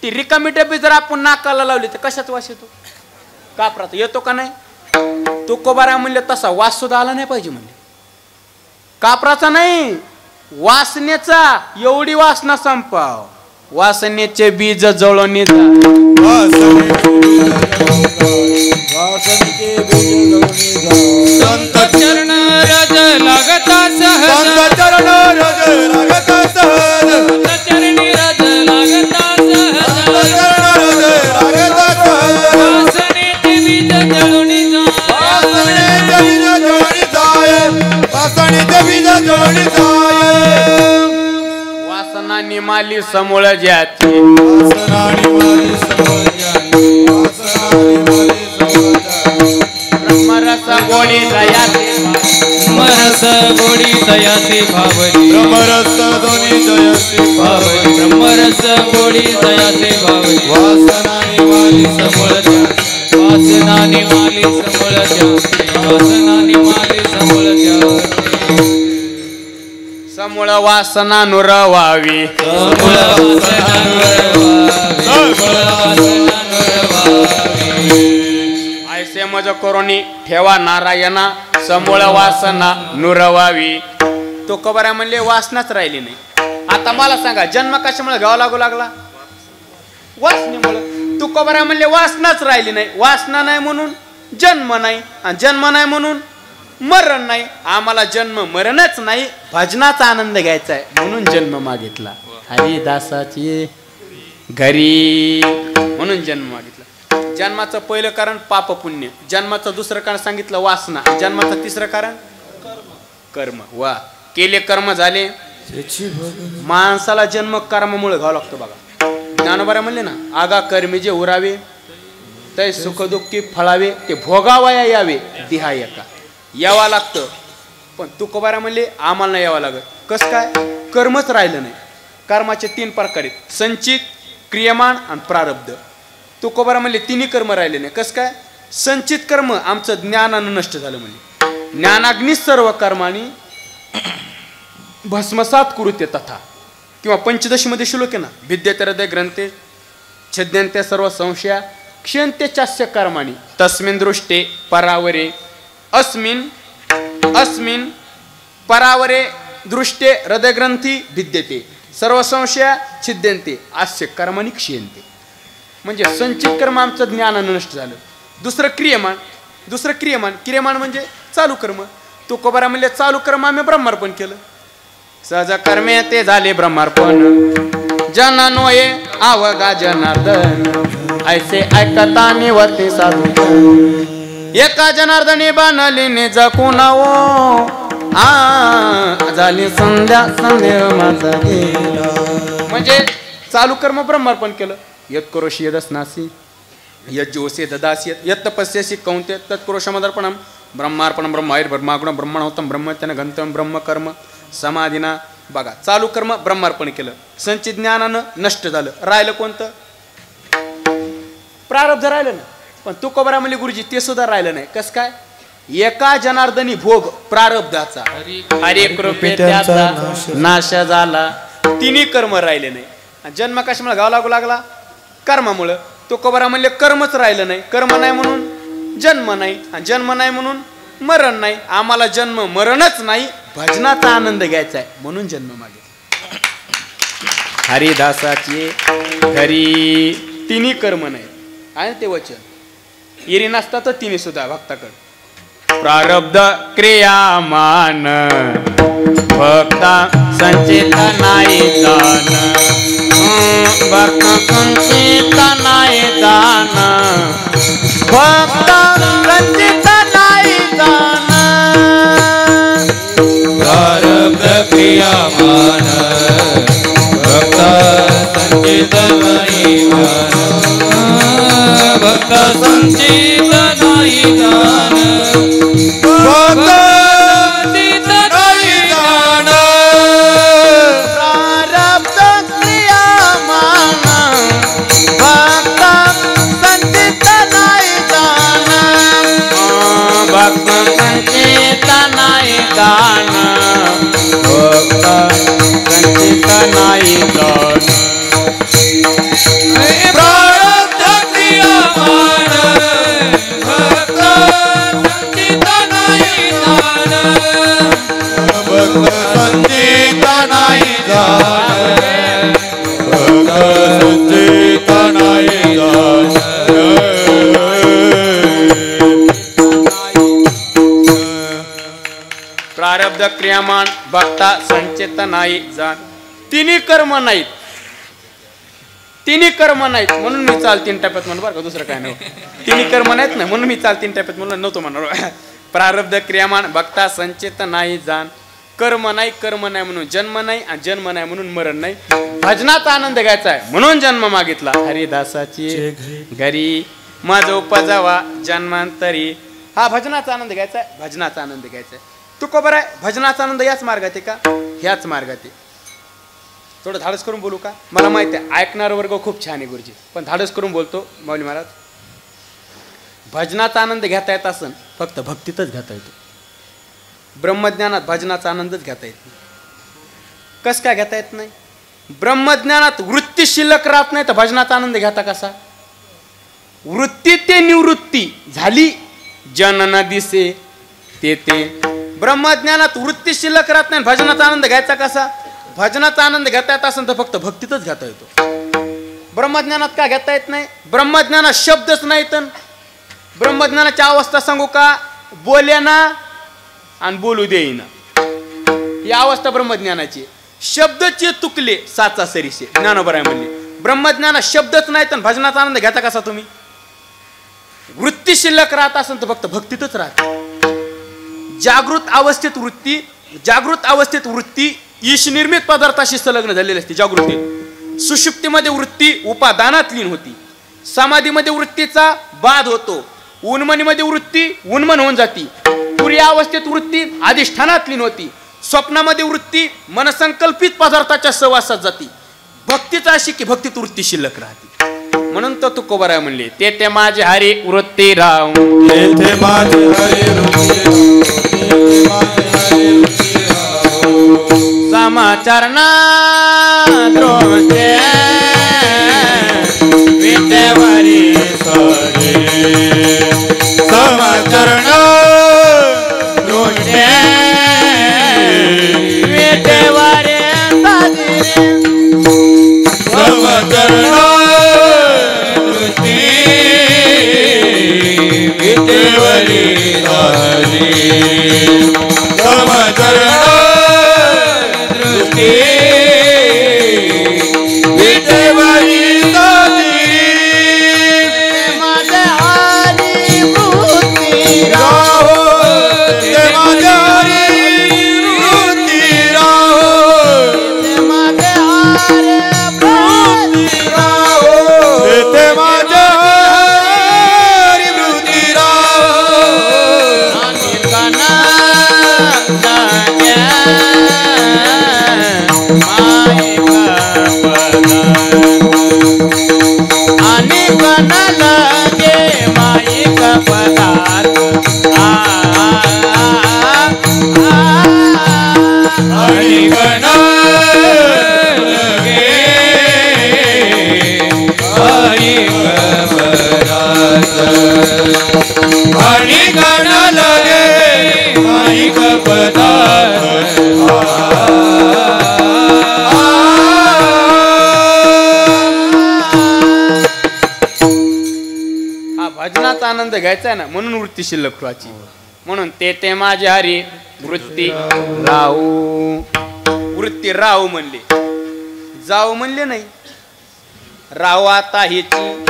ती रिकामी डबी जर आपण नाकाला लावली तर कशात वास येतो, कापरात येतो का नाही. तुकोबारा म्हणले तसा वास सुद्धा आला नाही पाहिजे म्हणले, कापराचा नाही वासनेचा. एवढी वासना संपाव, वासनेचे बीज जळून संत चरण रज लागता सहज, संत चरणी रज लागता सहज, वासनेचे बीज जळून वासना निमाली समूळ ज्याची, ब्रह्मरस गोडी दयाचे, ब्रह्मरस गोडी दयाचे भावनी, ब्रह्मरस दोन्ही जयसी भावनी, ब्रह्मरस गोडी दयाचे भावनी. वासना निवाली समोळच्या, वासना निमाली समोळच्या, वासना निमाली समोळच्या. समूळ वासना नुरवावी, समूळ वासना नुरवावी, समूळ वासना नुरवावी. ऐसे मज करोनी ठेवा नारायणा, समूळ वासना नुरवावी. तो कबरा म्हणले वासनाच राहिली नाही. आता मला सांगा जन्म कशामुळे घ्यावा लागला, वासनेमुळे. तू कबरा म्हणले वासनाच राहिली नाही, वासना नाही म्हणून जन्म नाही, आणि जन्म नाही म्हणून मरण नाही. आम्हाला जन्म मरणच नाही, भजनाचा आनंद घ्यायचा आहे म्हणून जन्म मागितला, हरिदासाची घरी म्हणून जन्म मागितला. जन्माचं पहिलं कारण पाप पुण्य, जन्माचं दुसरं कारण सांगितलं वासना, जन्माचं तिसरं कारण कर्म. वा केले कर्म झाले. माणसाला जन्म कर्मामुळे घ्यावा लागतो बघा. ज्ञानोबा म्हणले ना, आगा कर्मी जे उरावे ते सुखदुःखी फळावे, ते भोगावया यावे दिहा एका. यावं लागतं, पण तुकोबारा म्हणले आम्हाला नाही यावं लागत. कसं काय, कर्मच राहिलं नाही. कर्माचे 3 प्रकार आहेत, संचित, क्रियमान आणि प्रारब्ध. तुकोबारा म्हणले तिन्ही कर्म राहिले नाही. कसं काय, संचित कर्म आमचं ज्ञानानं नष्ट झालं म्हणजे, ज्ञानाग्नी सर्व कर्मानी भस्मसात कुरुते तथा, किंवा 85 मध्ये श्लोक आहे ना, भिद्यते हृदय ग्रंथे छेद्यंते सर्व संशया क्षयंते चास्य कर्माणी तस्मिन् दृष्टे परावरे अस्मिन् परावरे दृष्टे हृदयग्रंथी भिद्यते सर्व संशया छिद्यंते अस्य कर्माणी क्षयंते. म्हणजे संचित कर्म आमचं ज्ञानानं नष्ट झालं. दुसरं क्रियमान म्हणजे चालू कर्म. तुकोबारा म्हणले चालू कर्म आम्ही ब्रह्मार्पण केलं. सहज कर्मे ते झाले ब्रह्मार्पण जन नोये आवगा जनार्दन ऐसे ऐकता निवते साधू एका जनार्दनी बाणली निज कुणावो झाली संध्या संध्या माझा गेला. म्हणजे चालू कर्म ब्रह्मार्पण केलं. यत करोशी यदस्नासी यज्जोसे ददासी यत तपस्यसी कौंते तत्पुरुषमदर्पणम ब्रह्मार्पणम ब्रह्मायर ब्रह्मागुणम ब्रह्मणोत्तम ब्रह्मत्यन गंतम ब्रह्मकर्म समाधीना. बघा चालू कर्म ब्रह्मार्पण केलं, संचित ज्ञानानं नष्ट झालं. राहिलं कोणतं? प्रारब्ध राहिलं ना. पण तुकोबरा म्हणले गुरुजी ते सुद्धा राहिलं नाही. कस काय? एका जनार्दनी भोग प्रारब्धाचा हरे कृपे त्याचा नाश झाला. तिन्ही कर्म राहिले नाही. जन्म कशामुळे घाव लागू लागला? कर्मामुळं. तुकोबरा म्हणले कर्मच राहिलं नाही. कर्म नाही म्हणून जन्म नाही, आणि जन्म नाही म्हणून मरण नाही. आम्हाला जन्म मरणच नाही, भजनाचा आनंद घ्यायचा आहे म्हणून जन्म मागे. हरिदासाची घरी तिन्ही कर्म नाही आहे ते वचन. इरी नसता तर तिन्ही सुद्धा भक्ताकडे. प्रारब्ध क्रियामान भक्ता संचित नाही दान भक्त संचित नाही दान भक्त संचित नाही दान. प्रारब्ध क्रियामान भक्त संचित नाही दान भक्त संचित नाही दान भक्त संचित नाही दान. प्रारब्ध क्रियामान भक्त संचित नाही दान भक्त संचित नाही दान भक्त संचित नाही दान. प्रारब्ध क्रियामान भक्त संचित नाही दान भक्त संचित नाही दान भक्त संचित नाही दान. प्रारब्ध क्रियामान भक्ता संचित नाही जाण. तिन्ही कर्म नाहीत, तिन्ही कर्म नाहीत म्हणून मी चाल तीन टप्प्यात म्हणून बरं का, दुसरं काय नाही. तिन्ही कर्म नाहीत ना म्हणून मी चाल तीन टप्प्यात म्हणून नव्हतो म्हणणार. प्रारब्ध क्रियामान भक्ता संचित नाही जाण. कर्म नाही, कर्म नाही म्हणून जन्म नाही, आणि जन्म नाही म्हणून मरण नाही. भजनाचा आनंद घ्यायचा आहे म्हणून जन्म मागितला. हरिदासाची घरी माझं उपजावा जन्मांतरी. हा भजनाचा आनंद घ्यायचा आहे, भजनाचा आनंद घ्यायचा आहे. तू का बरं आहे? भजनाचा आनंद याच मार्गात आहे का? ह्याच मार्गात आहे. थोडं धाडस करून बोलू का? मला माहिती आहे ऐकणारा वर्ग खूप छान आहे गुरुजी, पण धाडस करून बोलतो. माऊली महाराज, भजनाचा आनंद घेता येत असन फक्त भक्तीतच घेता येतो. ब्रह्मज्ञानात भजनाचा आनंदच घेता येत नाही. कस काय घेता येत नाही? ब्रह्मज्ञानात वृत्ती शिल्लक राहत नाही तर भजनाचा आनंद घेता कसा? वृत्ती ते निवृत्ती झाली जनन दिसे ते. ब्रह्मज्ञानात वृत्ती शिल्लक राहत नाही, भजनाचा आनंद घ्यायचा कसा? भजनाचा आनंद घेता येत असेल तर फक्त भक्तीतच घेता येतो. ब्रह्मज्ञानात का घेता येत नाही? ब्रह्मज्ञानात शब्दच नाहीत. ब्रह्मज्ञानाची अवस्था सांगू का? बोलेना आणि बोलू देईना, ही अवस्था ब्रह्मज्ञानाची. शब्दचे तुकले साचा सरीसे ज्ञानोबा राय म्हणले. ब्रह्मज्ञानात शब्दच नाहीत, भजनाचा आनंद घेता कसा तुम्ही? वृत्ती शिल्लक राहत असेल तर फक्त भक्तीतच राहते. जागृत अवस्थेत वृत्ती ईश निर्मित पदार्थाशी संलग्न झालेली असते. जागृती सुषुप्तीमध्ये वृत्ती उपादानात लीन होती. समाधीमध्ये वृत्तीचा बाध होतो. उन्मनीमध्ये वृत्ती उन्मन होऊन जाती. तुरीय अवस्थेत वृत्ती अधिष्ठानात लीन होती. स्वप्नामध्ये वृत्ती मनसंकल्पित पदार्थाच्या सहवासात जाती. भक्तीचा अशी की भक्तीत वृत्ती शिल्लक राहते. म्हणून तो तुकोबराय म्हणले ते माझे हरी वृत्ती राव तेथे माझे हरी समाचरणा द्रोष्टे विटेवरी सोडे समाचरण द्रोष्टे विटेवरी समाचरण विटेवरी समाचरण आनंद घ्यायचा आहे ना, म्हणून वृत्ती शिल्लक ठेवायची. म्हणून ते माझे हरी वृत्ती राहू. वृत्ती राहू म्हणले, जाऊ म्हणले नाही. राहू आता हेची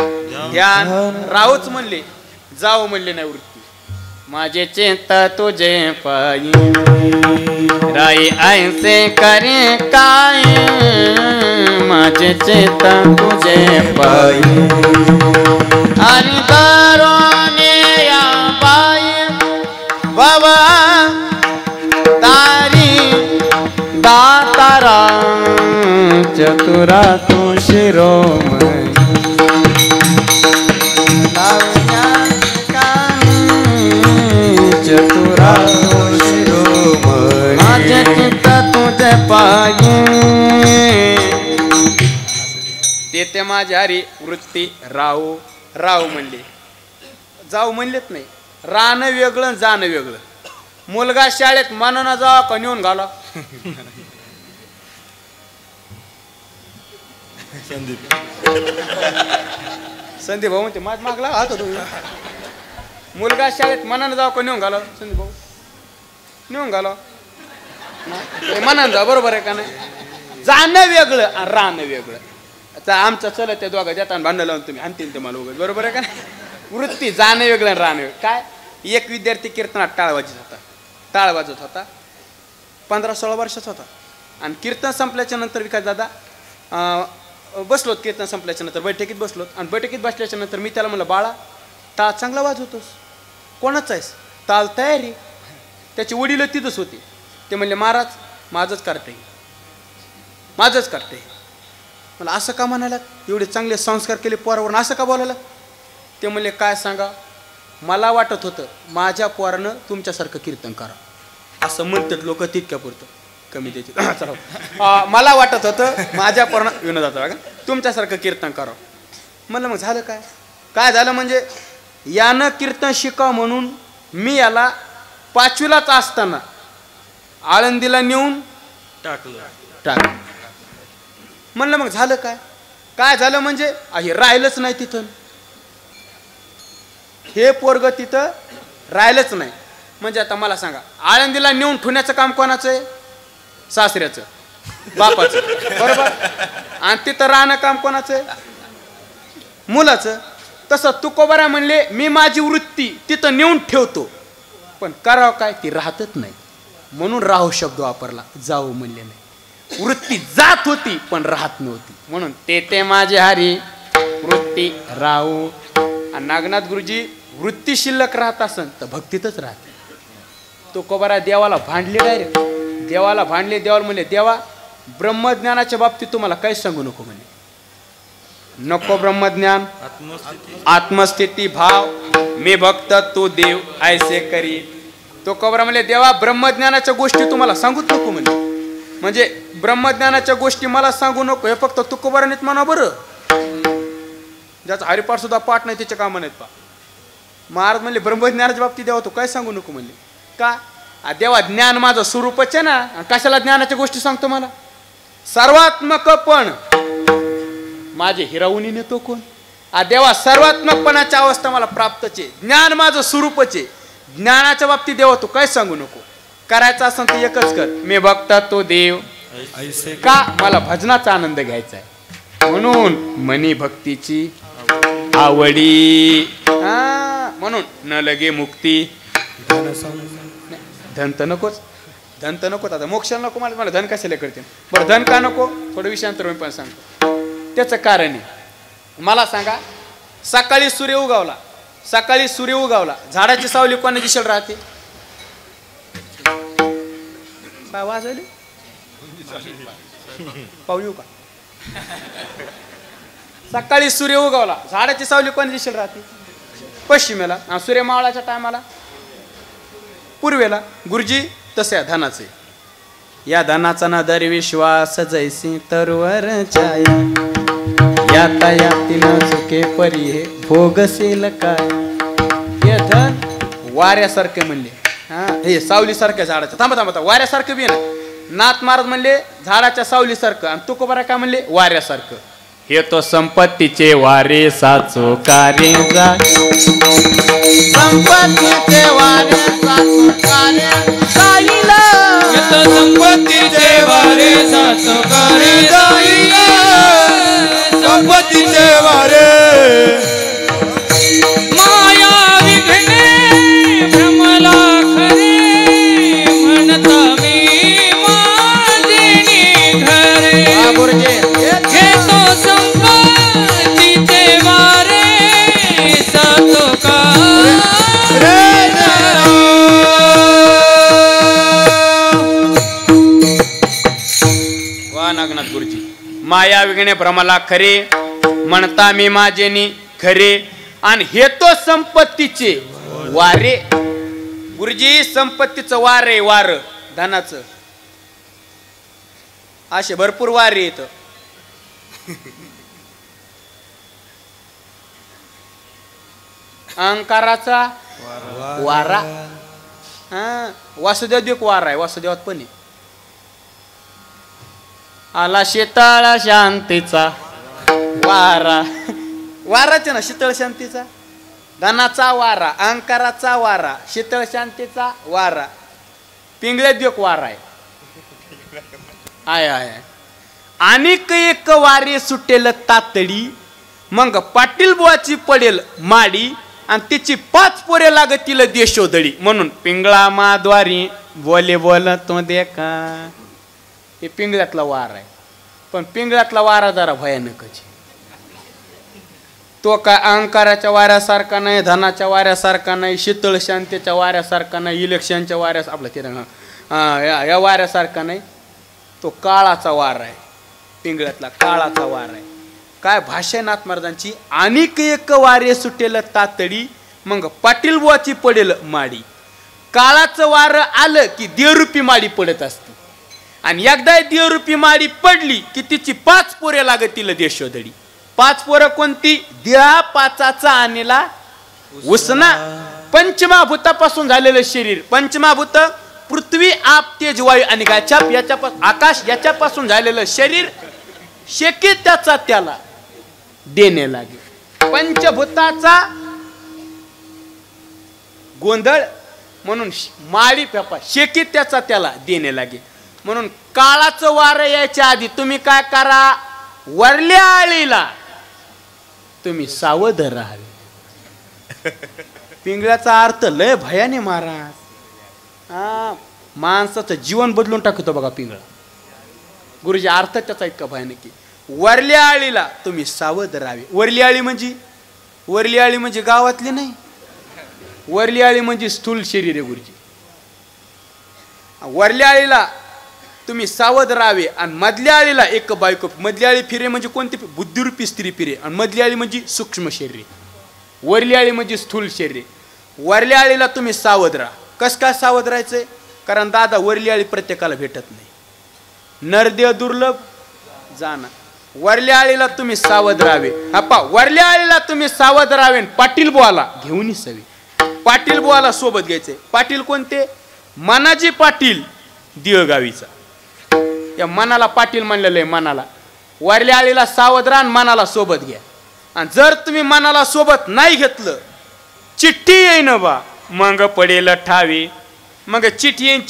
ध्यान राहूच म्हणले, जाऊ म्हणले नाही. वृत्ती माझे चिंता तुझे पायी राई ऐसे करे काय, माझे चिंता तुझे पायी आणि दरोने या पायी बाबा तारी दातारा चतुरा तू शिरोमणी चतुरा शिरोमणी माझे चित्त तुझे पायी. ते माझ्या हरी वृत्ती राहू. राहू म्हणले, जाऊ म्हणलेत नाही. राहणं वेगळं जाणं वेगळं. मुलगा शाळेत मनानं जावा का नेऊन घाला. संदीप भाऊ म्हणते माझ मागला हात होतो. मुलगा शाळेत मनानं जावा का नेऊन घाला. संदीप भाऊ नेऊन घाला मनानं जा. बरोबर आहे का नाही. जाणं वेगळं आणि राहणं वेगळं. आता आमचं चल त्या दोघा देताना भांडण लावून तुम्ही आणतील ते मला उगाच. बरोबर आहे का नाही. वृत्ती जाणं वेगळं आणि राहणं वेगळं. काय एक विद्यार्थी कीर्तनात टाळ वाजत होता 15-16 वर्षाचा होता. आणि कीर्तन संपल्याच्या नंतर विकास दादा बसलोत. कीर्तन संपल्याच्या नंतर बैठकीत बसलोत. आणि बैठकीत बसल्याच्या नंतर मी त्याला म्हणलं, बाळा टाळ चांगला वाजवतोस, कोणाचा आहेस. टाळ तयारी. त्याची वडील तिथंच होते. ते म्हणले, महाराज माझंच करते. मला असं का म्हणाला, एवढे चांगले संस्कार केले पोरावरून, असं का बोलायला. ते म्हणले, काय सांगा, मला वाटत होतं माझ्या पोरानं तुमच्यासारखं कीर्तन करा. असं म्हणतात लोक, तितक्यापुरतं कमी देते. मला वाटत होतं माझ्या पोरानं विनोदाचा का तुमच्यासारखं कीर्तन करावं. म्हणलं मग झालं काय. काय झालं म्हणजे यानं कीर्तन शिकाव म्हणून मी याला 5वीलाच असताना आळंदीला नेऊन टाकलं. म्हणलं मग झालं काय. काय झालं म्हणजे हे राहिलंच नाही तिथं. हे पोरग तिथं राहिलंच नाही. म्हणजे आता मला सांगा, आळंदीला नेऊन ठेवण्याचं काम कोणाचं आहे. सासऱ्याचं, बापाचं. बरोबर. आणि तिथं राहणं काम कोणाचं आहे. मुलाचं. तसं तुकोबारा म्हणले, मी माझी वृत्ती तिथं नेऊन ठेवतो, पण करावं काय, ती राहतच नाही. म्हणून राहू शब्द वापरला, जाऊ म्हणले नाही. वृत्ती जात होती पण राहत नव्हती. म्हणून ते माझे हरी वृत्ती राहू. आणि नागनाथ गुरुजी वृत्ती शिल्लक राहत असन तर भक्तीतच राहते. तुकोबारा देवाला भांडले, डायरेक्ट देवाला भांडले. देवाला म्हणले, देवा ब्रह्मज्ञानाच्या बाबतीत तुम्हाला काहीच सांगू नको म्हणे. नको ब्रह्मज्ञान, आत्मस्थिती भाव, मी भक्त तू देव ऐसे करी. तुकोबारा म्हणले, देवा ब्रह्मज्ञानाच्या गोष्टी तुम्हाला सांगूच नको म्हणे. म्हणजे ब्रह्मज्ञानाच्या गोष्टी मला सांगू नको, हे फक्त तुकोबारानेच म्हणा. बरं, ज्याचा हरिपाठ सुद्धा पाठ नाही त्याच्या कामा नाहीत पा. महाराज म्हणले, ब्रह्मज्ञानाच्या बाबतीत देवा तू काय सांगू नको म्हणले. का. देवा ज्ञान माझं स्वरूपच आहे ना, कशाला ज्ञानाच्या गोष्टी सांगतो मला. सर्वात्मक पण माझे हिरावून नेतो कोण. देवा सर्वात्मकपणाची अवस्था मला प्राप्तच आहे. ज्ञान माझं स्वरूपच आहे. ज्ञानाच्या बाबतीत देवा तू काय सांगू नको. करायचं असं तर एकच कर, मी भक्त तो देव. का मला भजनाचा आनंद घ्यायचा आहे. म्हणून मनी भक्तीची आवडी. म्हणून न लगे मुक्ती. धन तर नकोच. धन तर नकोच. आता मोक्षाला नको मला धन कशाला करते. बरं धन का नको, थोडं विषयांतर मी पण सांगतो. त्याचं कारण आहे. मला सांगा, सकाळी सूर्य उगावला, झाडाची सावली कोणा दिशेला राहते. काय वाजले पाहू येऊ का. सकाळी सूर्य उगवला, झाडाची सावली कोणा दिशेला राहते. पश्चिमेला. सूर्य मावळाच्या टायमाला पूर्वेला. गुरुजी तसे धनाचे. या धनाचा ना दर विश्वास जैसी तरवर छाया, याता याती न चुके परी हे भोगशील काय. हे धन वाऱ्यासारखे म्हणले. हे सावलीसारख्या झाडाच्या. थांबा वाऱ्यासारखं बी ना. नाथ महाराज म्हणले झाडाच्या सावलीसारखं. आणि तुकोबारा काय म्हणले, वाऱ्यासारखं. हे तो संपत्तीचे वारे साचो कारे जा संपत्तीचे वारे साचो कारे जाईला येतो संपत्तीचे वारे साचो कारे जाईला संपत्तीचे वारे माया विघ्ने भ्रमला खरे म्हणता मी माझे घरे गुरुजी घेतो संपत्तीचे वारे साचो कारे वा नागनाथ गुरुजी माया विघ्ने भ्रमला खरे म्हणता मी माझेनी खरे आणि हे तो संपत्तीचे वारे गुरुजी संपत्तीचं वार आहे वार धनाचं असे भरपूर वारे येत अहंकाराचा वारा हा वासुदेव एक वारा आहे वासुदेवात पण आहे आला शीतळ शांतीचा वारा वाराचे ना शीतळ शांतीचा धनाचा वारा अहंकाराचा वारा शीतळ शांतीचा वारा पिंगळ्यात एक वारा आहे आहे अनेक एक वारे सुटेल तातडी मग पाटील बुवाची पडेल माडी आणि तिची 5 पोरे लागतील देशोधडी म्हणून पिंगळा माद्वारी बोले बोल तो देखा हे पिंगळ्यातला वारा आहे पण पिंगळ्यातला वारा जरा भयानकच आहे तो काय अहंकाराच्या वाऱ्यासारखा नाही धनाच्या वाऱ्यासारखा नाही शीतळ शांतीच्या वाऱ्यासारखा नाही इलेक्शनच्या वाऱ्या आपलं ते या वाऱ्यासारखा नाही तो काळाचा वारा आहे पिंगळ्यातला काळाचा वारा आहे काय भाषा नाथ महाराजांची अनेक एक वारे सुटेल तातडी मग पाटील बुवाची पडेल माडी काळाचं वारं आलं की देवरूपी माडी पडत असते आणि एकदा देवरूपी माडी पडली की तिची 5 पोरे लागतील देशोधडी 5 पोरं कोणती देहा पाचाचा आणेला उसना पंचमहाभूतापासून झालेलं शरीर पंचमहाभूत पृथ्वी आप तेज वायू आणि याच्यापासून आकाश याच्यापासून झालेलं शरीर शेकी त्याचा त्याला देणे लागे पंचभूताचा गोंधळ म्हणून माळी पेपा शेकी त्याचा त्याला देणे लागे म्हणून काळाचं वारं यायच्या आधी तुम्ही काय करा वरल्या आळीला तुम्ही सावध राहावे पिंगळ्याचा अर्थ लय भयाने महाराज हा माणसाचं जीवन बदलून टाकतो बघा पिंगळा गुरुजी अर्थ त्याचा इतका भयानक वरल्या आळीला तुम्ही सावध राहावे वरली आळी म्हणजे गावातली नाही वरली आळी म्हणजे स्थूल शरीर आहे गुरुजी वरल्या आळीला तुम्ही सावध राहावे आणि मधल्या आळीला एक बायको मधली आळी फिरे म्हणजे कोणती बुद्धिरूपी स्त्री फिरे आणि मधली आळी म्हणजे सूक्ष्म शरीर वरली आळी म्हणजे स्थूल शरीर वरल्या आळीला तुम्ही सावध राहा कस काय सावध राहायचंय कारण दादा वरली आळी प्रत्येकाला भेटत नाही नरदेव दुर्लभ जाना वरल्या आळीला तुम्ही सावध राहावे आपा वरल्या आळीला तुम्ही सावध राहावे पाटील बुवाला घेऊन सवी पाटील बुवाला सोबत घ्यायचे पाटील कोणते मनाजी पाटील दिळगावीचा या मनाला पाटील म्हणलेलं आहे मनाला वरल्या आळीला सावध राहा मनाला सोबत घ्या आणि जर तुम्ही मनाला सोबत नाही घेतलं चिठ्ठी येईन बा मग पडेल ठावे मग चिठ्ठी येईन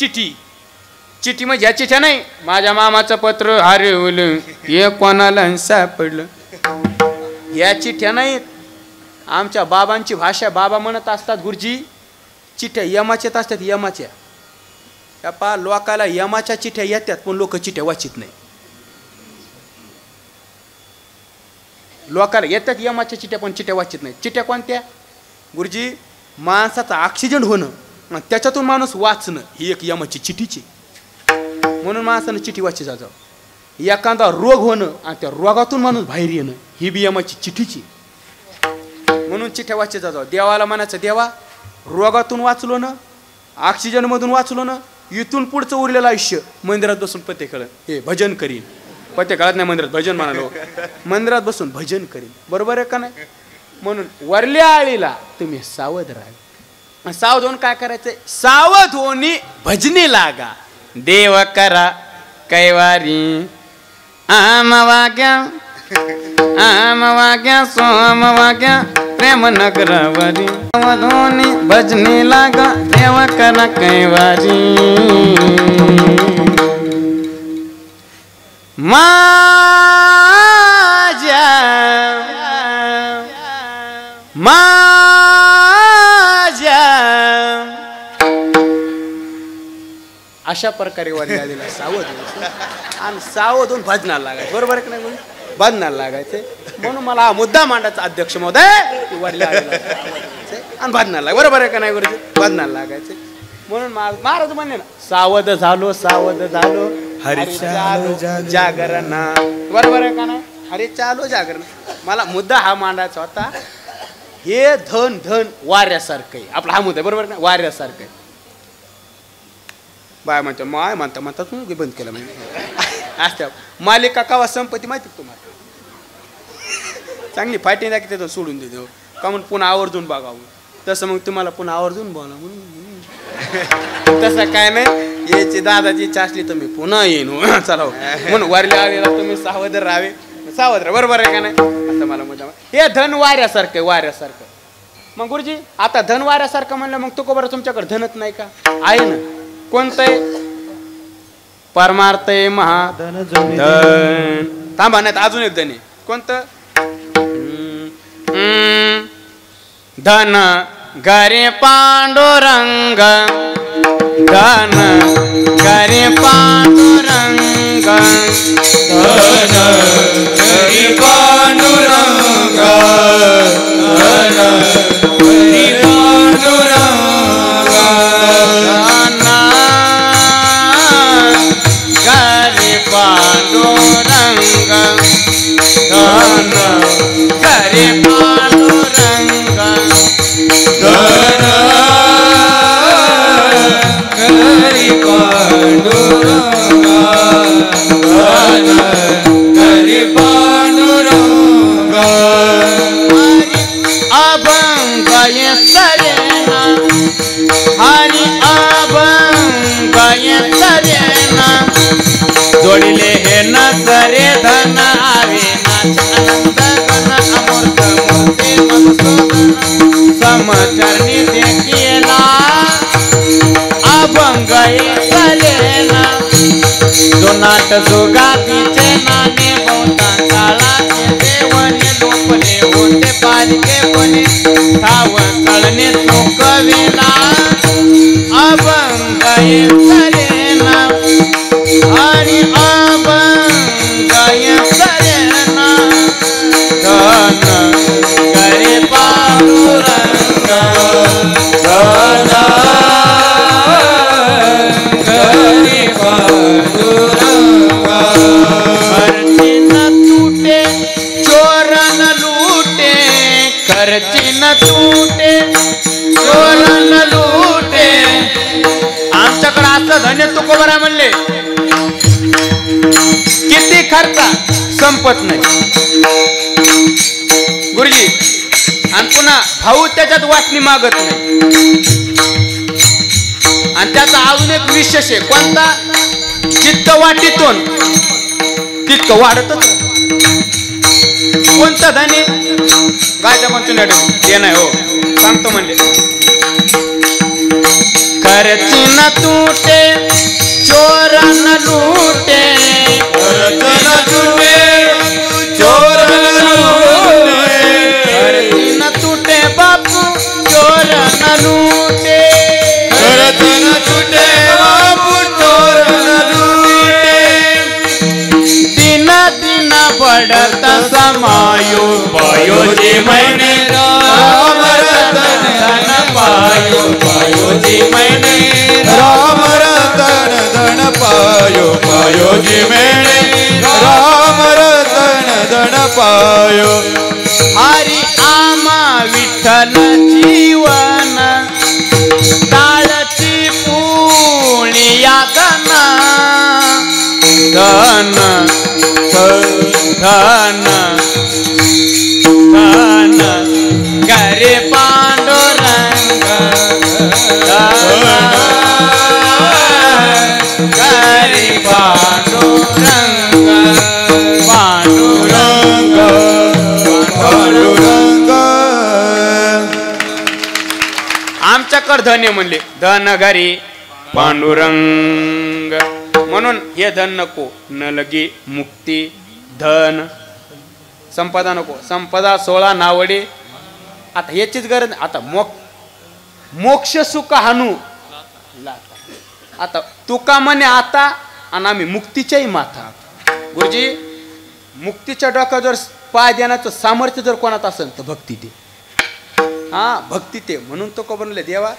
चिठ्ठी म्हणजे ह्या चिठ्ठ्या नाही माझ्या मामाचं पत्र हरवलं हे कोणाला सापडलं या चिठ्ठ्या नाहीत आमच्या बाबांची भाषा बाबा म्हणत असतात गुरुजी चिठ्ठ्या यमाच्यात असतात यमाच्या या पा लोकाला यमाच्या चिठ्ठ्या येतात पण लोक चिठ्ठ्या वाचित नाही लोकाला येतात यमाच्या चिठ्ठ्या पण चिठ्ठ्या वाचित नाही चिठ्ठ्या कोणत्या गुरुजी माणसाचा ऑक्सिजन होणं त्याच्यातून माणूस वाचणं ही एक यमाची चिठ्ठीची म्हणून माणसानं चिठ्ठी वाची जावं एखादा रोग होणं आणि त्या रोगातून माणूस बाहेर येणं ही बी यमाची चिठ्ठीची म्हणून चिठ्ठ्या वाची जावं देवाला म्हणायचं देवा रोगातून वाचलो ना ऑक्सिजन मधून वाचलो ना इथून पुढचं उरलेलं आयुष्य मंदिरात बसून पत्ते खेळत हे भजन करीन पत्ते खेळत नाही मंदिरात भजन म्हणालो मंदिरात बसून भजन करीन बरोबर आहे का नाही म्हणून वरल्या आळीला तुम्ही सावध राहा सावध होऊन काय करायचंय सावध होणी भजनी लागा देव करा कैवारी आम वाग्या आम वाग्या सोम वाग्या प्रेम नगरावरी वधोनी भजनी लागा देव करा कैवारी माझ्या अशा प्रकारे वारी आलेला सावध आणि सावध होऊन भजनाला लागायचं बरोबर आहे की नाही भजनाला लागायचे म्हणून मला हा मुद्दा मांडायचा अध्यक्ष महोदय वारीला आणि भजनाला लाग बरोबर आहे का नाही गुरुजी भजनाला लागायचे म्हणून महाराज म्हणले ना सावध झालो हरी चालो जागरण बरोबर आहे का नाही हरी चालो जागरण मला मुद्दा हा मांडायचा होता हे धन धन वाऱ्यासारखं आहे आपला हा मुद्दा बरोबर ना वाऱ्यासारखं आहे बाय म्हणतो माय म्हणता तू बंद केलं म्हणजे असत्या मालिका कावा संपत्ती माहिती तुम्हाला चांगली फायटिंग दाखवते तो सोडून देतो का म्हणून पुन्हा आवर्जून बघावं तसं मग तुम्हाला पुन्हा आवर्जून बोला म्हणून तसं काय नाही याची दादाची इच्छा असली तर मी पुन्हा येईन चला म्हणून वारीला आलेला तुम्ही सावध राहावे सावध राहा बरोबर आहे का नाही असं मला मुद्दा हे धन वाऱ्यासारखं वाऱ्यासारखं मग गुरुजी आता धन वाऱ्यासारखं म्हणलं मग तू बरं तुमच्याकडे धनच नाही का आहे ना कोणतं आहे परमार्थ आहे महाधन धन थांबा नाही अजून एक धन आहे कोणतं धन घरे पांडुरंग धन घरे पांडुरंग धन घरी पांडुरंग धन घरी पांडुरंग धन घरे पांडुरंग धन घरे पांडुरंग धन घरी पांडुरंग धन घरी पांडुरंग अभंग सरेना हरि अभंग सरेना जोडिले हे न सरे धन आवे आनंद गण अमृत मूर्ती मधुसूदन समचरणी देखिला अभंग सरेना दोनाट जोगातीचे नाणे बहुता काळाचे देवने लोपले होते पालिके पणे ठाव चळणे चुकविला अभंग सरेना हरि अभंग सरेना धन घरे पांडुरंग धन घरी पांडुरंग खर्ची न तुटे चोर न लूटे खर्ची न तुटे चोर न लूटे आमच्याकडे असं धन्य तुकोबरा म्हणले किती खर्चा संपत नाही गुरुजी आणि पुन्हा भाऊ त्याच्यात वाटणी मागत नाही आणि त्याचा अजून एक विशेष आहे कोणता जितकं वाटीतून तितकं वाढतच कोणतं धनी गायच्या पंचून ते नाही हो सांगतो म्हणले खर्ची न तुटे चोर न लूटे खर्च न तुटे चोर न लूटे खर्ची न तुटे बापू चोर न लूटे खर्च न तुटे बापू चोर न लूटे दिन दिन बढ़त समायो पायो जी मैंने राम रतन धन पायो पायो जी मैंने राम रतन धन पायो पायो जी मैंने राम रतन धन पायो हरि आमा विठ्ठल जीवन ताळची पुण्या धन धन धन धन घरे पांडुरंग धन घरे पांडुरंग पांडुरंग आमच्याकडे धन आहे म्हणले, धन घरी पांडुरंग, म्हणून हे धन नको, न लगे मुक्ती धन, संपदा नको, संपदा 16 नावडे. आता याचीच गरज. आता मोक्ष सुख हानू आता तुका म्हणे आता, आणि आम्ही मुक्तीच्याही माथा. गुरुजी, मुक्तीच्या डोक्यावर जर पाय देण्याचं सामर्थ्य जर कोणात असेल तर भक्ती ते. हा, भक्ती ते. म्हणून तो का बनले देवा,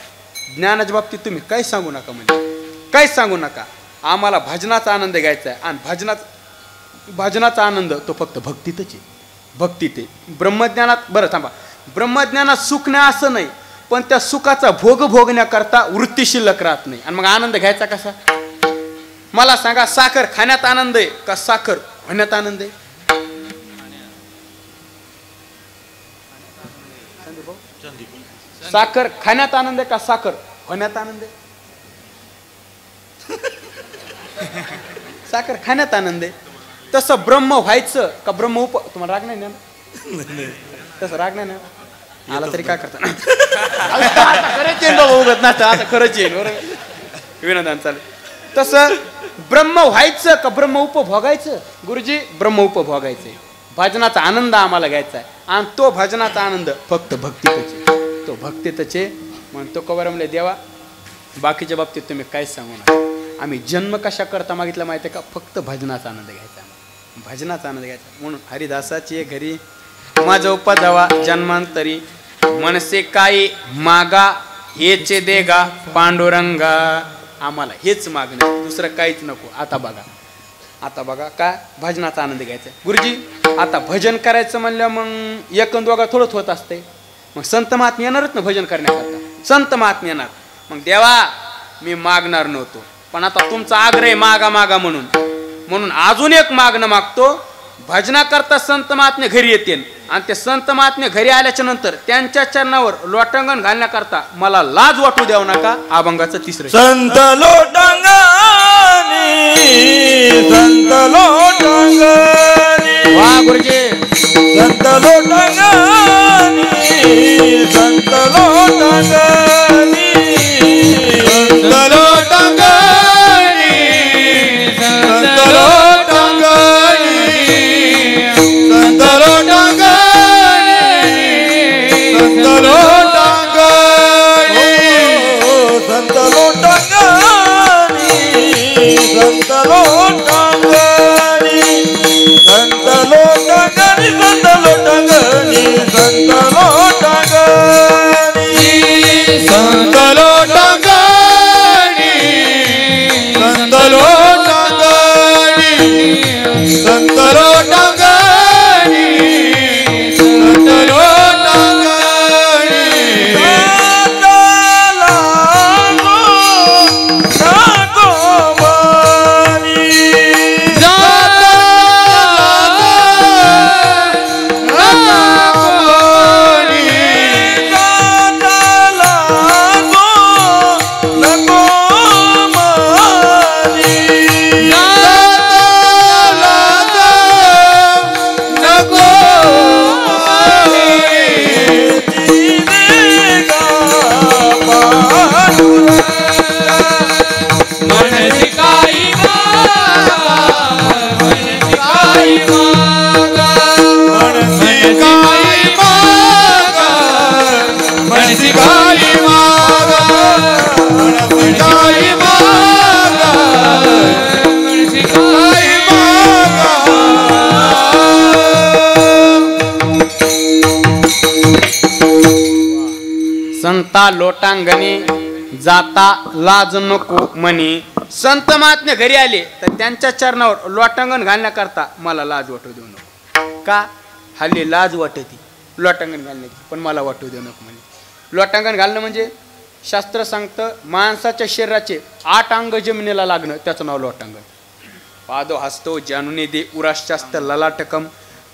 ज्ञानाच्या बाबतीत तुम्ही काही सांगू नका, म्हणजे काहीच सांगू नका. आम्हाला भजनाचा आनंद घ्यायचा आहे, आणि भजनाचा आनंद तो फक्त भक्तीतच आहे. भक्ती ते. ब्रह्मज्ञानात, बरं थांबा, ब्रह्मज्ञानात सुख नाही असं नाही, पण त्या सुखाचा भोग भोगण्याकरता वृत्ती शिल्लक राहत नाही. आणि मग आनंद घ्यायचा कसा? मला सांगा, साखर खाण्यात आनंद आहे का साखर होण्यात आनंद आहे? साखर खाण्यात आनंद आहे का साखर होण्यात आनंद आहे? साखर खाण्यात आनंद आहे. तसं ब्रह्म व्हायचं का ब्रह्म तुम्हाला राग नाही ना? तसं राग नाही ना आला तरी काय करता? खरंच येईन बाबा, उगत नसतं, आता खरंच येईन बरोबर, विनोदान चालेल. तसं ब्रह्म व्हायचं का ब्रह्म उपभोगायचं? गुरुजी, ब्रह्म उपभोगायचंय. भजनाचा आनंद आम्हाला घ्यायचा आहे, आणि तो भजनाचा आनंद फक्त भक्तीतच, तो भक्तीतच आहे. म्हणतो कवर म्हणले देवा, बाकीच्या बाबतीत तुम्ही काहीच सांगू नका. आम्ही जन्म कशा करता मागितलं माहिती आहे का? फक्त भजनाचा आनंद घ्यायचा, भजनाचा आनंद घ्यायचा. म्हणून हरिदासाची घरी माझं उपदावा जन्मांतरी, मनसे काही मागा हेचे देगा पांडुरंगा. आम्हाला हेच मागणं, दुसरं काहीच नको. आता बघा काय भजनाचा आनंद घ्यायचा. गुरुजी, आता भजन करायचं म्हणलं मग एकन दोघा थोडंच होत असते. मग संत महात्मा येणारच ना भजन करण्याकरता, संत महात्मा येणार. मग देवा, मी मागणार नव्हतो, पण आता तुमचा आग्रह आहे मागा म्हणून अजून एक मागणं मागतो. भजनाकरता संत महात्मे घरी येतील, आणि ते संत महात्मे घरी आल्याच्या नंतर त्यांच्या चरणावर लोटांगण घालण्याकरता मला लाज वाटू द्यावं नका. अभंगाचं 3रं. संत लोटांगणी, संत लोटांगणी, वा गुरुजी, संत लोटांगणी, संत लोटांगणी, संत लोटांगणी, संत लोटांगणी, संत लोटांगणी, संत लोटांगणी, संत लोटांगणी, संत लोटांगणी, संत लोटांगणी, संत लोटांगणी, संत लोटांगणी, संत लोटांगणी, संत लोटांगणी, संत लोटांगणी, संत लोटांगणी, संता लोटांगणी जाता लाज नको म्हणी. संत महात्मे घरी आले तर त्यांच्या चरणावर लोटांगण घालण्याकरता मला लाज वाटू देऊ नको. का? हल्ली लाज वाटती लोटांगण घालण्याची, पण मला वाटू देऊ नको म्हणे. लोटांगण घालणं म्हणजे शास्त्र सांगतं माणसाच्या शरीराचे 8 अंग जमिनीला लागणं, त्याचं नाव लोटांगण. पादो हस्तो जानुने दे उराश्चास्त ललाटकम,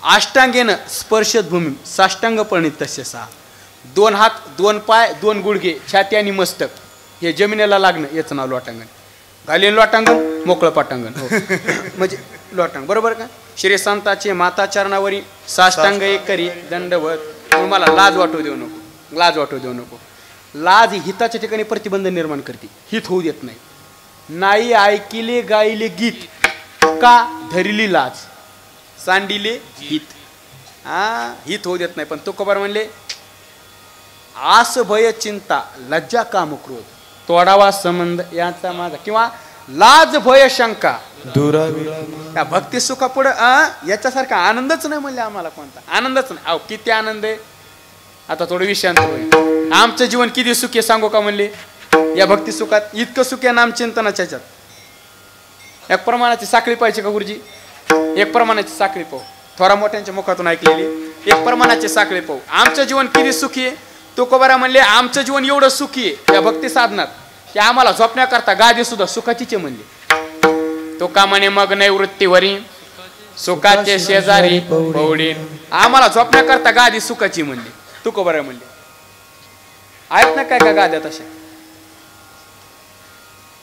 अष्टांगेनं स्पर्शत भूमी साष्टांग परिणित तस्य 6. 2 हात 2 पाय 2 गुडघे छाती आणि मस्तक हे जमिनीला लागणं, याचं नाव लोटांगण. घालीन लोटांगण मोकळं पाटांगण. म्हणजे लोटांग बरोबर का? श्री संताचे माता चरणावरी साष्टांग एक करी दंडवत. मला लाज वाटू देऊ नको, लाज वाटू देऊ नको. लाज ही हिताच्या ठिकाणी प्रतिबंध निर्माण करते, हित होऊ देत नाही. नाही ऐकिले गायले गीत, का धरिली लाज सांडिले हित. हित होऊ देत नाही. पण तुकोबार म्हणले आस भय चिंता लज्जा काम क्रोध तोडावा संबंध याचा माझा, किंवा लाज भय शंका दुरावी. त्या भक्ती सुखा पुढं याच्यासारखा आनंदच नाही म्हणले आम्हाला, कोणता आनंदच नाही. अहो किती आनंद आहे. आता थोडं विषयांत होईल. आमचं जीवन किती सुखी आहे सांगू का म्हणले. या भक्ती सुखात इतकं सुखी आहे नाम चिंतनाच्या ह्याच्यात. एक प्रमाणाची साखळी पाहिजे का गुरुजी. एक प्रमाणाची साखळी पाहू. थोरा मोठ्यांच्या मुखातून ऐकलेली एक प्रमाणाची साखळी पाहू. आमचं जीवन किती सुखी आहे. तुकोबारा म्हणले आमचं जीवन एवढं सुखी आहे या भक्ती साधनात की आम्हाला झोपण्याकरता गादी सुद्धा सुखाचीच आहे म्हणले. तो का म्हणे मग नैवृत्तीवरी सुखाचे शेजारी पौडी. आम्हाला झोपण्याकरता गादी सुखाची म्हणली. तुकोबारा म्हणले आहेत ना काय काय गाद्या तशा,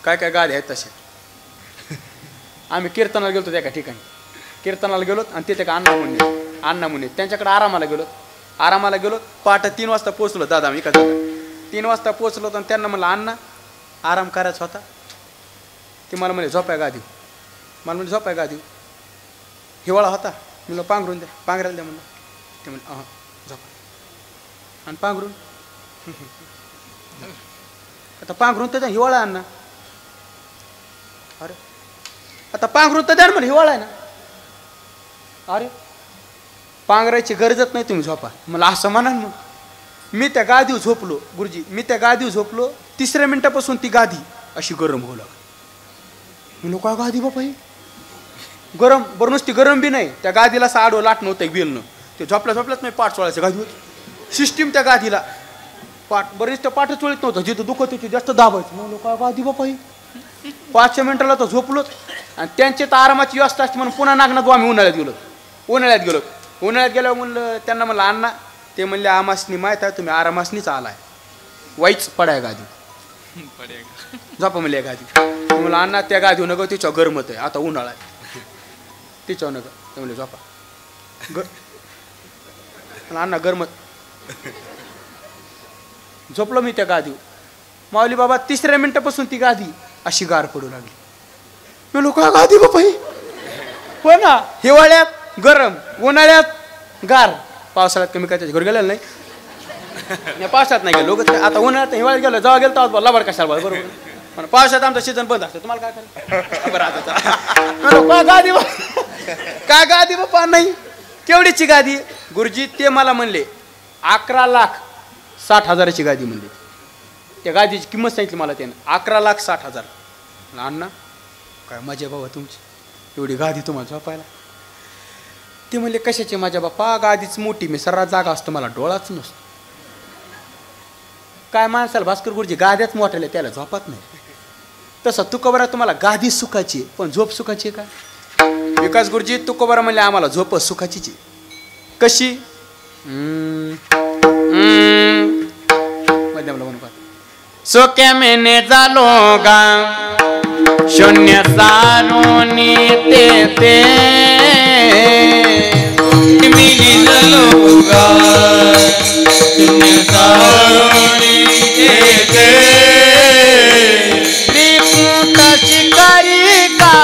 काय काय गाद्या आहेत तशा. आम्ही कीर्तनाला गेलो त्या एका ठिकाणी. कीर्तनाला गेलो आणि तिथे का अण्णा मुने त्यांच्याकडे आरामाला गेलो. पहाटे 3 वाजता पोहोचलो. दादा मी का 3 वाजता पोहोचलो आणि त्यांना म्हणलं अण्णा आराम करायचा होता. ते मला म्हणले झोपाय गादी. मला म्हणजे झोपाय गादी. हिवाळा होता. म्हणलं पांघरून द्या, पांघरायला द्या म्हणलं. ते म्हणलं झोपा. आणि पांघरून आता पांघरून तर द्या, हिवाळा अण्णा. अरे आता पांघरून तर द्या म्हणलं, हिवाळा आहे ना. अरे पांघरायची गरजच नाही, तुम्ही झोपा. मला असं म्हणा. मग मी त्या गादीवर झोपलो गुरुजी. मी त्या गादीवर झोपलो. 3ऱ्या मिनिटापासून ती गादी अशी गरम होऊ लागली. म्हणलो काय गादी बापा ही गरम. बरं नुसती गरम बी नाही, त्या गादीला असं आडवं लाट नव्हतं बेलनं. ते झोपल्याच नाही पाठ चोळायचं गादीवर. सिस्टीम त्या गादीला पाठ बरं नुसतं पाठच चोळीत नव्हतं. जिथं दुखत होती जास्त दाबायचं. म्हणलो काय गादी बापा ही. 5 मिनिटाला तर झोपलोच. आणि त्यांची तर आरामाची व्यवस्था असते म्हणून पुन्हा नागनाथ आम्ही उन्हाळ्यात गेलो. उन्हाळ्यात गेल्यावर म्हणलं त्यांना म्हणलं अण्णा. ते म्हणले आमासनी माहीत आहे तुम्ही आरामासनीच आलाय. वाईच पडाय गादी झोपा म्हणले गादी. म्हणलं अण्णा त्या गादीवर नको, तिच्यावर गरमत आहे आता उन्हाळा आहे तिच्यावर नको. ते म्हणले झोपा. अण्णा गरमत. झोपलो मी त्या गादीवर. माऊली बाबा 3ऱ्या मिनिटापासून ती गादी अशी गार पडू लागली. मी लोक गादी बापा ही. हो ना, हिवाळ्यात गरम, उन्हाळ्यात गार. पावसाळ्यात कमी काय घर गेलेलं नाही. पावसाळ्यात नाही गेलो. आता उन्हाळ्यात हिवाळ्यात गेलो. जेव्हा गेलो तेव्हा लबाड कशाला बरोबर. पण पावसाळ्यात आमचं सीझन बंद असतं. तुम्हाला काय करायचं बरं आता गादी काय गादी बापा नाही. केवढीची गादी गुरुजी. ते मला म्हणले 11,60,000ची गादी म्हणली. त्या गादीची किंमत सांगितली मला त्यानं 11,60,000. अण्णा काय मजा बाबा तुमची, एवढी गादी तुम्हाला झोपायला. ते म्हणले कशाची माझ्या बापा, गादीच मोठी. मी सर्रात जागा असतो, मला डोळाच नसतो. काय माणसाला भास्कर गुरुजी गाद्याच मोठ्याला त्याला झोपात नाही. तसं तुकोबारा तुम्हाला गादी सुखाची पण झोप सुखाची आहे का. विकास गुरुजी तुकोबारा म्हणले आम्हाला झोप सुखाचीची. कशी मध्यमला म्हणून सोक्या मेने झालो गा शून्य सारोनी ते मिली झालो गा शून्य सारोनी ते त्रिपुट शिकारी का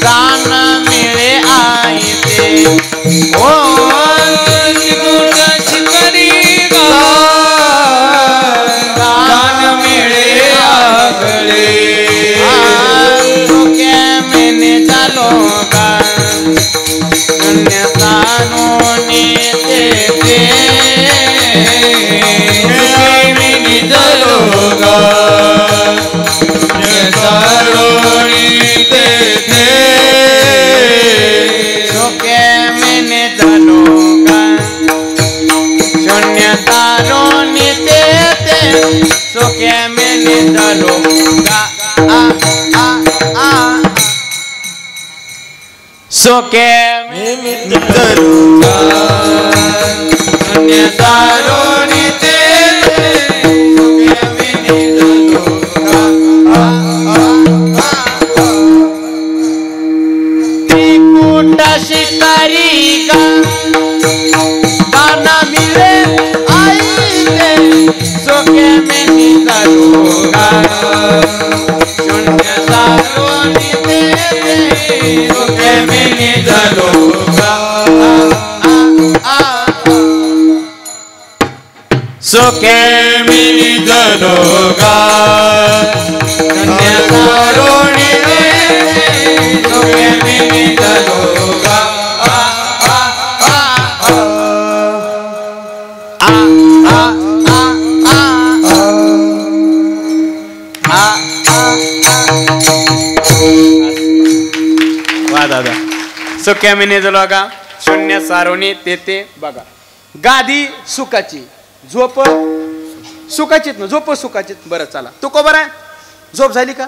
प्राण मिळे आई ते. ओ त्रिपुट शिकारी गा प्राण मिळे आगळे. सोक्या मेने झालो गा शून्य सारोनी ते मिली झालो गा शून्य सारोनी ते सोक्या मेने झालो गा शून्य सारोनी ते सोक्या मेने झालो गा सोक्या मिली झालो गा शून्य सारोनी ते त्रिकुट शिकारी गा गाना मिले आई ते. सुखे मी निजलो शून्य सारोनी तेथे सुखे मी निजलो सुखे मी निजलो शून्य सारोणी सुखे मी निजलो वा दादा सुख्या मी निजलो गा शून्य सारोनी तेथे बघा गादी सुखाची झोप सुखाचीत ना झोप सुखाचीत बरं चला तू को बरं आहे झोप झाली का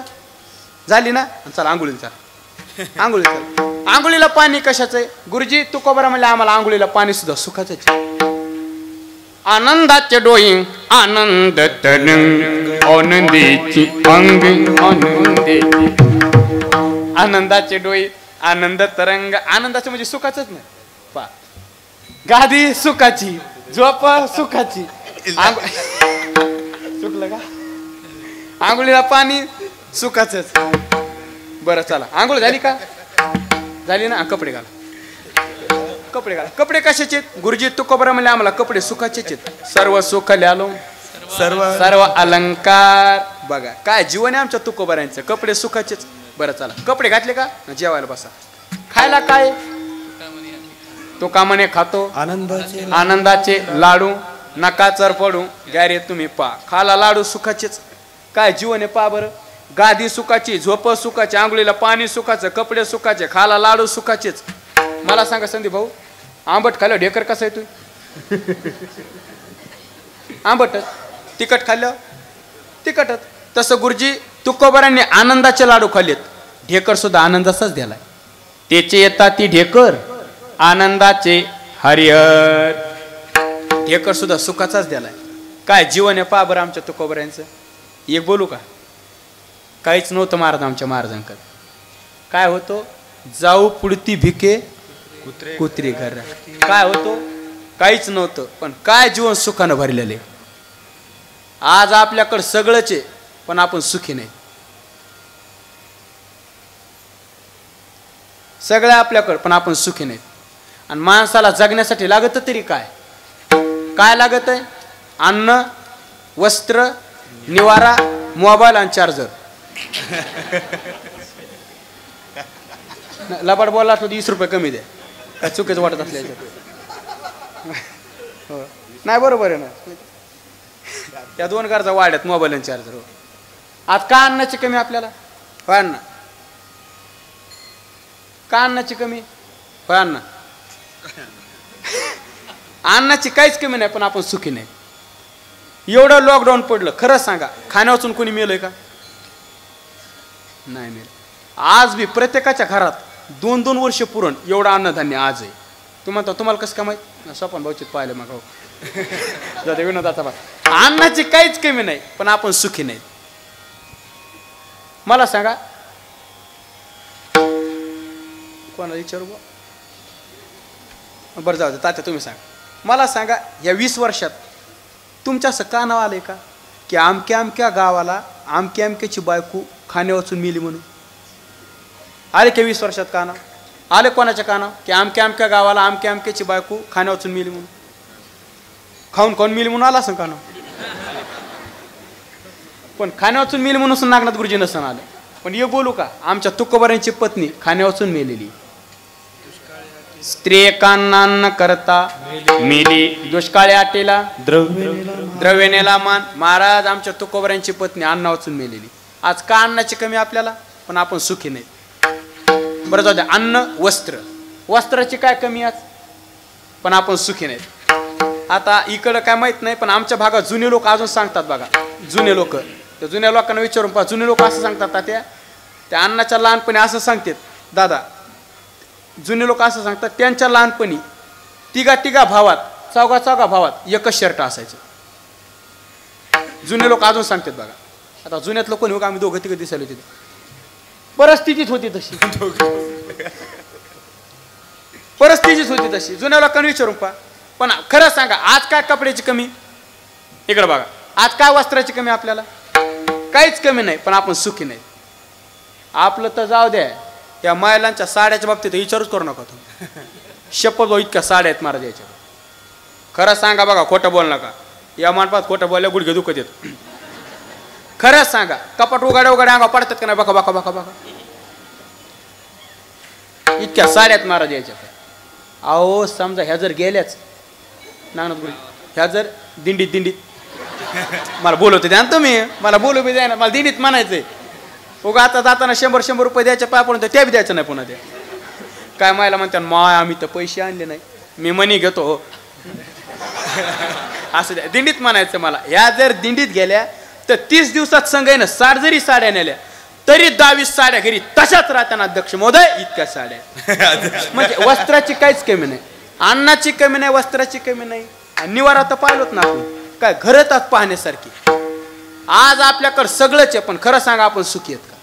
झाली ना चला आंघोळीला चला आंघोळीला चला आंघोळीला पाणी कशाचं आहे गुरुजी तू को बरं म्हणले आम्हाला आंघोळीला पाणी सुद्धा सुखाचंच आनंदाचे डोई आनंद तरंग आनंदीची अंग आनंदी आनंदाचे डोई आनंद तरंग आनंदाचं म्हणजे सुखाचंच नाही पा गादी सुखाची झोप सुखाची चुकलं का आंघोळीला पाणी सुखाचंच बरं चला आंघोळ झाली का झाली ना कपडे घाला कपडे घाला कपडे कशाचे गुरुजी तू बरं म्हणले आम्हाला कपडे सुखाचेच सर्व सुख ल्यालो सर्व अलंकार बघा काय जीवन आहे आमच्या तुकोबऱ्यांचं कपडे सुखाचेच बरं चला कपडे घातले का जेवायला बसा खायला काय तो कामाने खातो आनंदाचे लाडू नका चर पडू गॅरे तुम्ही पा खाला लाडू सुखाचेच काय जीवन आहे पा बरं गादी सुखाची झोप सुखाची आंघोळीला पाणी सुखाचं कपडे सुखाचे खाला लाडू सुखाचेच मला सांगा संदीप भाऊ आंबट खाल्लं ढेकर कसं आहे तू आंबट तिखट खाल्लं तिखटच तसं गुरुजी तुकोबरांनी आनंदाचे लाडू खाल्लेत ढेकर सुद्धा आनंदाचाच दिलाय त्याचे येतात ती ढेकर आनंदाचे हरिहर ढेकर सुद्धा सुखाचाच दिलाय काय जीवन आहे पहा बरं आमच्या तुकोबऱ्यांचं एक बोलू का काहीच नव्हतं महाराज आमच्या महाराजांकडे काय होतो जाऊ पुढती भिके कुत्री घर काय होतो काहीच नव्हतं पण काय जीवन सुखानं भरलेले आज आपल्याकडे सगळंच आहे पण आपण सुखी नाही सगळं आपल्याकडे पण आपण सुखी नाही आणि माणसाला जगण्यासाठी लागत तरी काय काय लागत आहे अन्न वस्त्र निवारा मोबाईल आणि चार्जर लबाड बोलला तो 20 रुपये कमी द्या काय चुकीचं वाटत असल्याच्या हो नाही बरोबर आहे ना त्या 2 गरजा वाढ्यात मोबाईल आणि चार्जर हो आज का अन्नाची कमी आपल्याला होय अण्णा का अन्नाची कमी होय अण्णा अन्नाची काहीच कमी नाही पण आपण सुखी नाही एवढं लॉकडाऊन पडलं खरं सांगा खाण्यावाचून कोणी मेलंय का नाही मेलं आज बी प्रत्येकाच्या घरात 2-2 वर्ष पुरण एवढं अन्नधान्य आज आहे तुम्हाला कसं का माहित स्वपन भाऊचित पाहिलं मग हो जाते विनोदाचा भाग अन्नाची काहीच कमी नाही पण आपण सुखी नाही मला सांगा कोणाला विचारू बरं जाऊ दे तात्या तुम्ही सांगा मला सांगा या 20 वर्षात तुमच्या असं का नाव आलंय का की अमक्या गावाला अमक्याची बायको खाणे वाचून मिली म्हणून आले की 20 वर्षात का नाव आले कोणाच्या का नाव की अमक्या गावाला अमक्याची बायको खाणे वाचून मिली म्हणून खाऊन कोण मिली म्हणून आला असं का नाव पण खाणे वाचून मिली म्हणून नागनाथ गुरुजी नसन आलं पण हे बोलू का आमच्या तुकोबऱ्यांची पत्नी खाणे वाचून मेलेली स्त्री एकांना करता मिली दुष्काळी आटेला द्रव्यनेला मान महाराज आमच्या तुकोबऱ्यांची पत्नी अन्न वाचून मेलेली आज का अन्नाची कमी आपल्याला पण आपण सुखी नाही बरं जाऊ द्या अन्न वस्त्राची काय कमी आज पण आपण सुखी नाही आता इकडं काय माहित नाही पण आमच्या भागात जुने लोक अजून सांगतात बघा जुने लोक त्या जुन्या लोकांना विचारून पहा जुने लोक असं सांगतात त्या अन्नाच्या लहानपणी असं सांगतात दादा जुने लोक असं सांगतात त्यांच्या लहानपणी तिघा भावात चौघा भावात एकच शर्ट असायचं जुने लोक अजून सांगतात बघा आता जुन्यात लोक नाही आम्ही 2-3 दिसायला तिथे परिस्थितीच होती तशी जुन्या लोकांना विचारून पहा पण खरं सांगा आज काय कपड्याची कमी इकडे बघा आज काय वस्त्राची कमी आपल्याला? काहीच कमी नाही, पण आपण सुखी नाही. आपलं तर जाऊ द्या, या महिलांच्या साड्याच्या बाबतीत विचारूच करू नका तुम्ही. शपथ भाऊ, इतक्या साड्या आहेत महाराज याच्या. खरं सांगा बघा, खोटं बोल नका. या मानपात खोटं बोलल्या गुडघे दुखत येत. खरंच सांगा, कपाट उघड्या उघड्या अंगा पडतात का नाही? बघा बघा बघा बघा, इतक्या साड्यात महाराज याच्या. अहो समजा ह्या जर गेल्याच नानात गुरु, ह्या जर दिंडीत मला बोलवते द्या ना तुम्ही, मला बोलू बी द्या ना, मला दिंडीत म्हणायचंय. उगा आता जाताना 100 रुपये द्यायच्या पाय पडून त्या बी द्यायचं नाही पुन्हा. त्या काय मायला म्हणतात, माय आम्ही तर पैसे आणले नाही, मी मनी घेतो हो. असं द्या, दिंडीत म्हणायचं मला. ह्या जर दिंडीत गेल्या तर 30 दिवसात संघाईनं 60 जरी साड्या नेल्या तरी 22 साड्या घरी तशाच राहताना अध्यक्ष महोदय इतक्या साड्या. म्हणजे वस्त्राची काहीच कमी नाही, अन्नाची कमी नाही, वस्त्राची कमी नाही. आणि निवारा तर पाहिलोत ना आपण, काय घरतात पाहण्यासारखी. आज आपल्याकडे सगळंच आहे, पण खरं सांगा आपण सुखी आहेत का?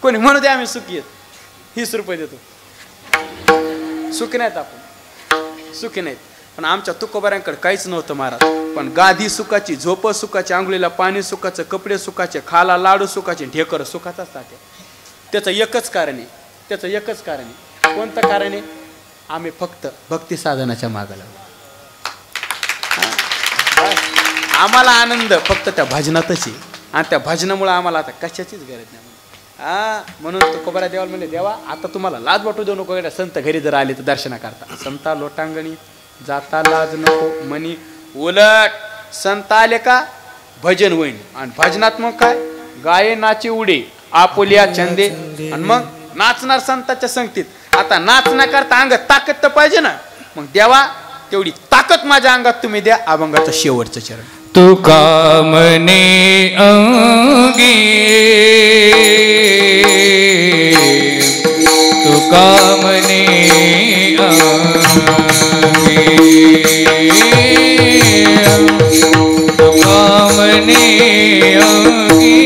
कोणी म्हणू दे आम्ही सुखी आहेत, 20 रुपये देतो. सुखी नाहीत आपण, सुखी नाहीत. पण आमच्या तुकोबाऱ्यांकडे काहीच नव्हतं महाराज, पण गादी सुखाची, झोप सुखाची, आंघोळीला पाणी सुखाचं, कपडे सुखाचे, खाला लाडू सुखाचे, ढेकर सुखाचाच तात्या. त्याचं एकच कारण आहे, त्याचं एकच कारण आहे. कोणतं कारण आहे? आम्ही फक्त भक्ती साधनाच्या मागे लागलो. आम्हाला आनंद फक्त त्या भजनातच आहे, आणि त्या भजनामुळे आम्हाला आता कशाचीच गरज नाही. म्हणून तुकोबारा देवाला म्हणले, देवा आता तुम्हाला लाज वाटू देऊ नको, संत घरी जर आले तर दर्शना करता. संता लोटांगणी जाता लाज नको मनी, उलट संत आले का भजन होईन. आणि भजनात मग काय? गाये नाचे उडे आपुलिया छंदे. आणि मग नाचणार संतांच्या संगतीत. आता नाचण्याकरता अंगात ताकद तर पाहिजे ना. मग देवा तेवढी ताकद माझ्या अंगात तुम्ही द्या. अभंगाचं शेवटचं चरण. तुका मने अंगी, तुका मने अंगी, तुका मने अंगी,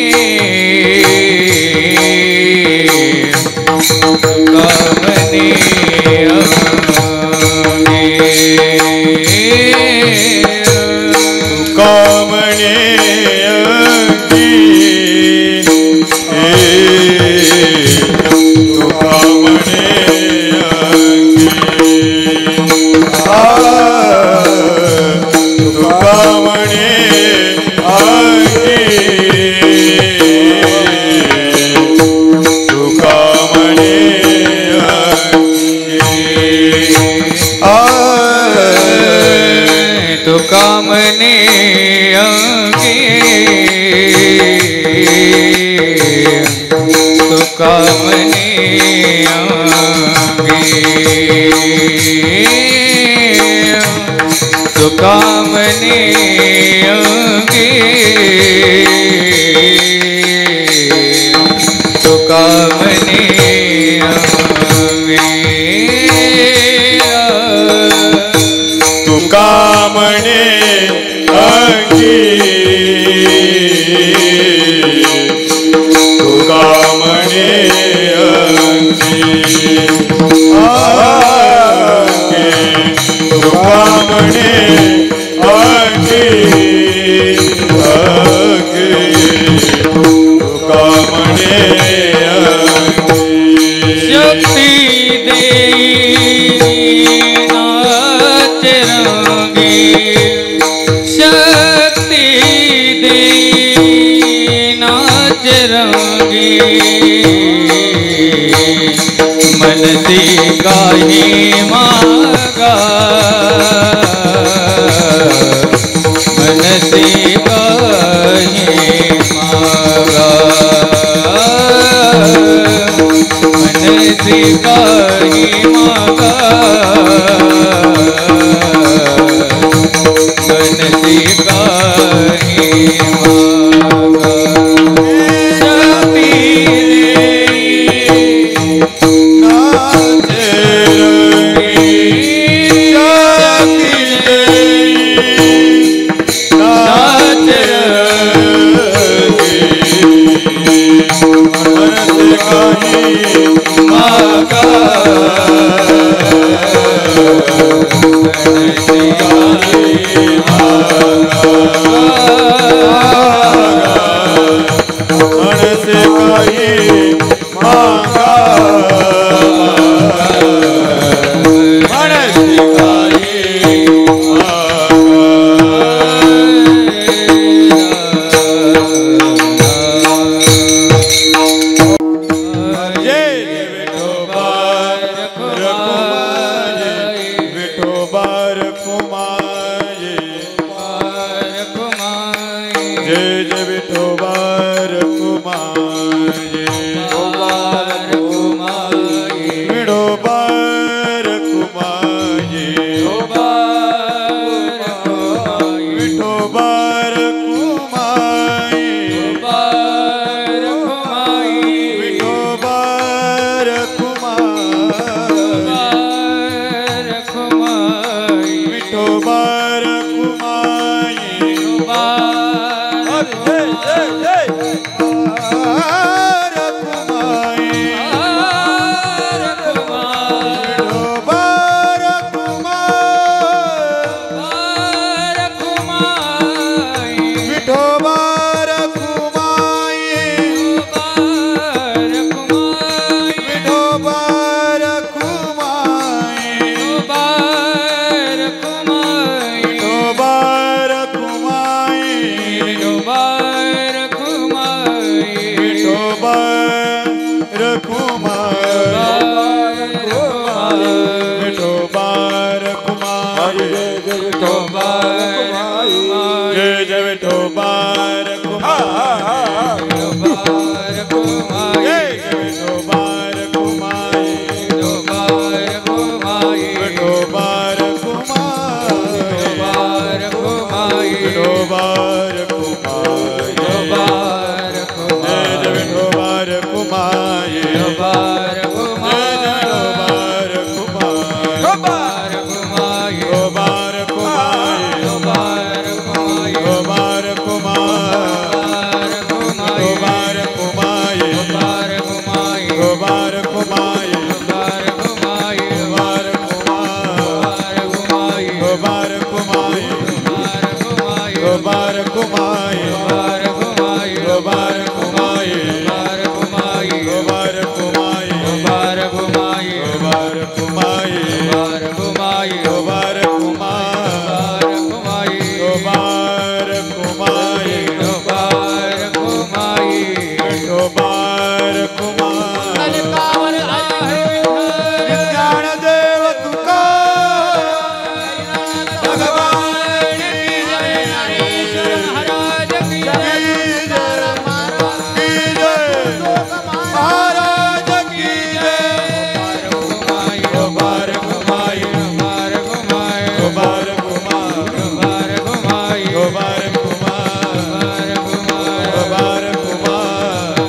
तुका मने कामणे अंगी, तू कामणे अंगी, तू कामणे अंगी, तू कामणे अंगी, तुका मने अंगी, तुका मने अंगी, तुका मने अंगी, तुका मने अंगी, तुका म्हणे अंगी, तुका म्हणे अंगी, तुका म्हणे अंगी, तुका म्हणे शक्ति देई नाच रंगी, शक्ति देई नाच रंगी, मन से गाहे मागा, मन से गाहे मागा, मन से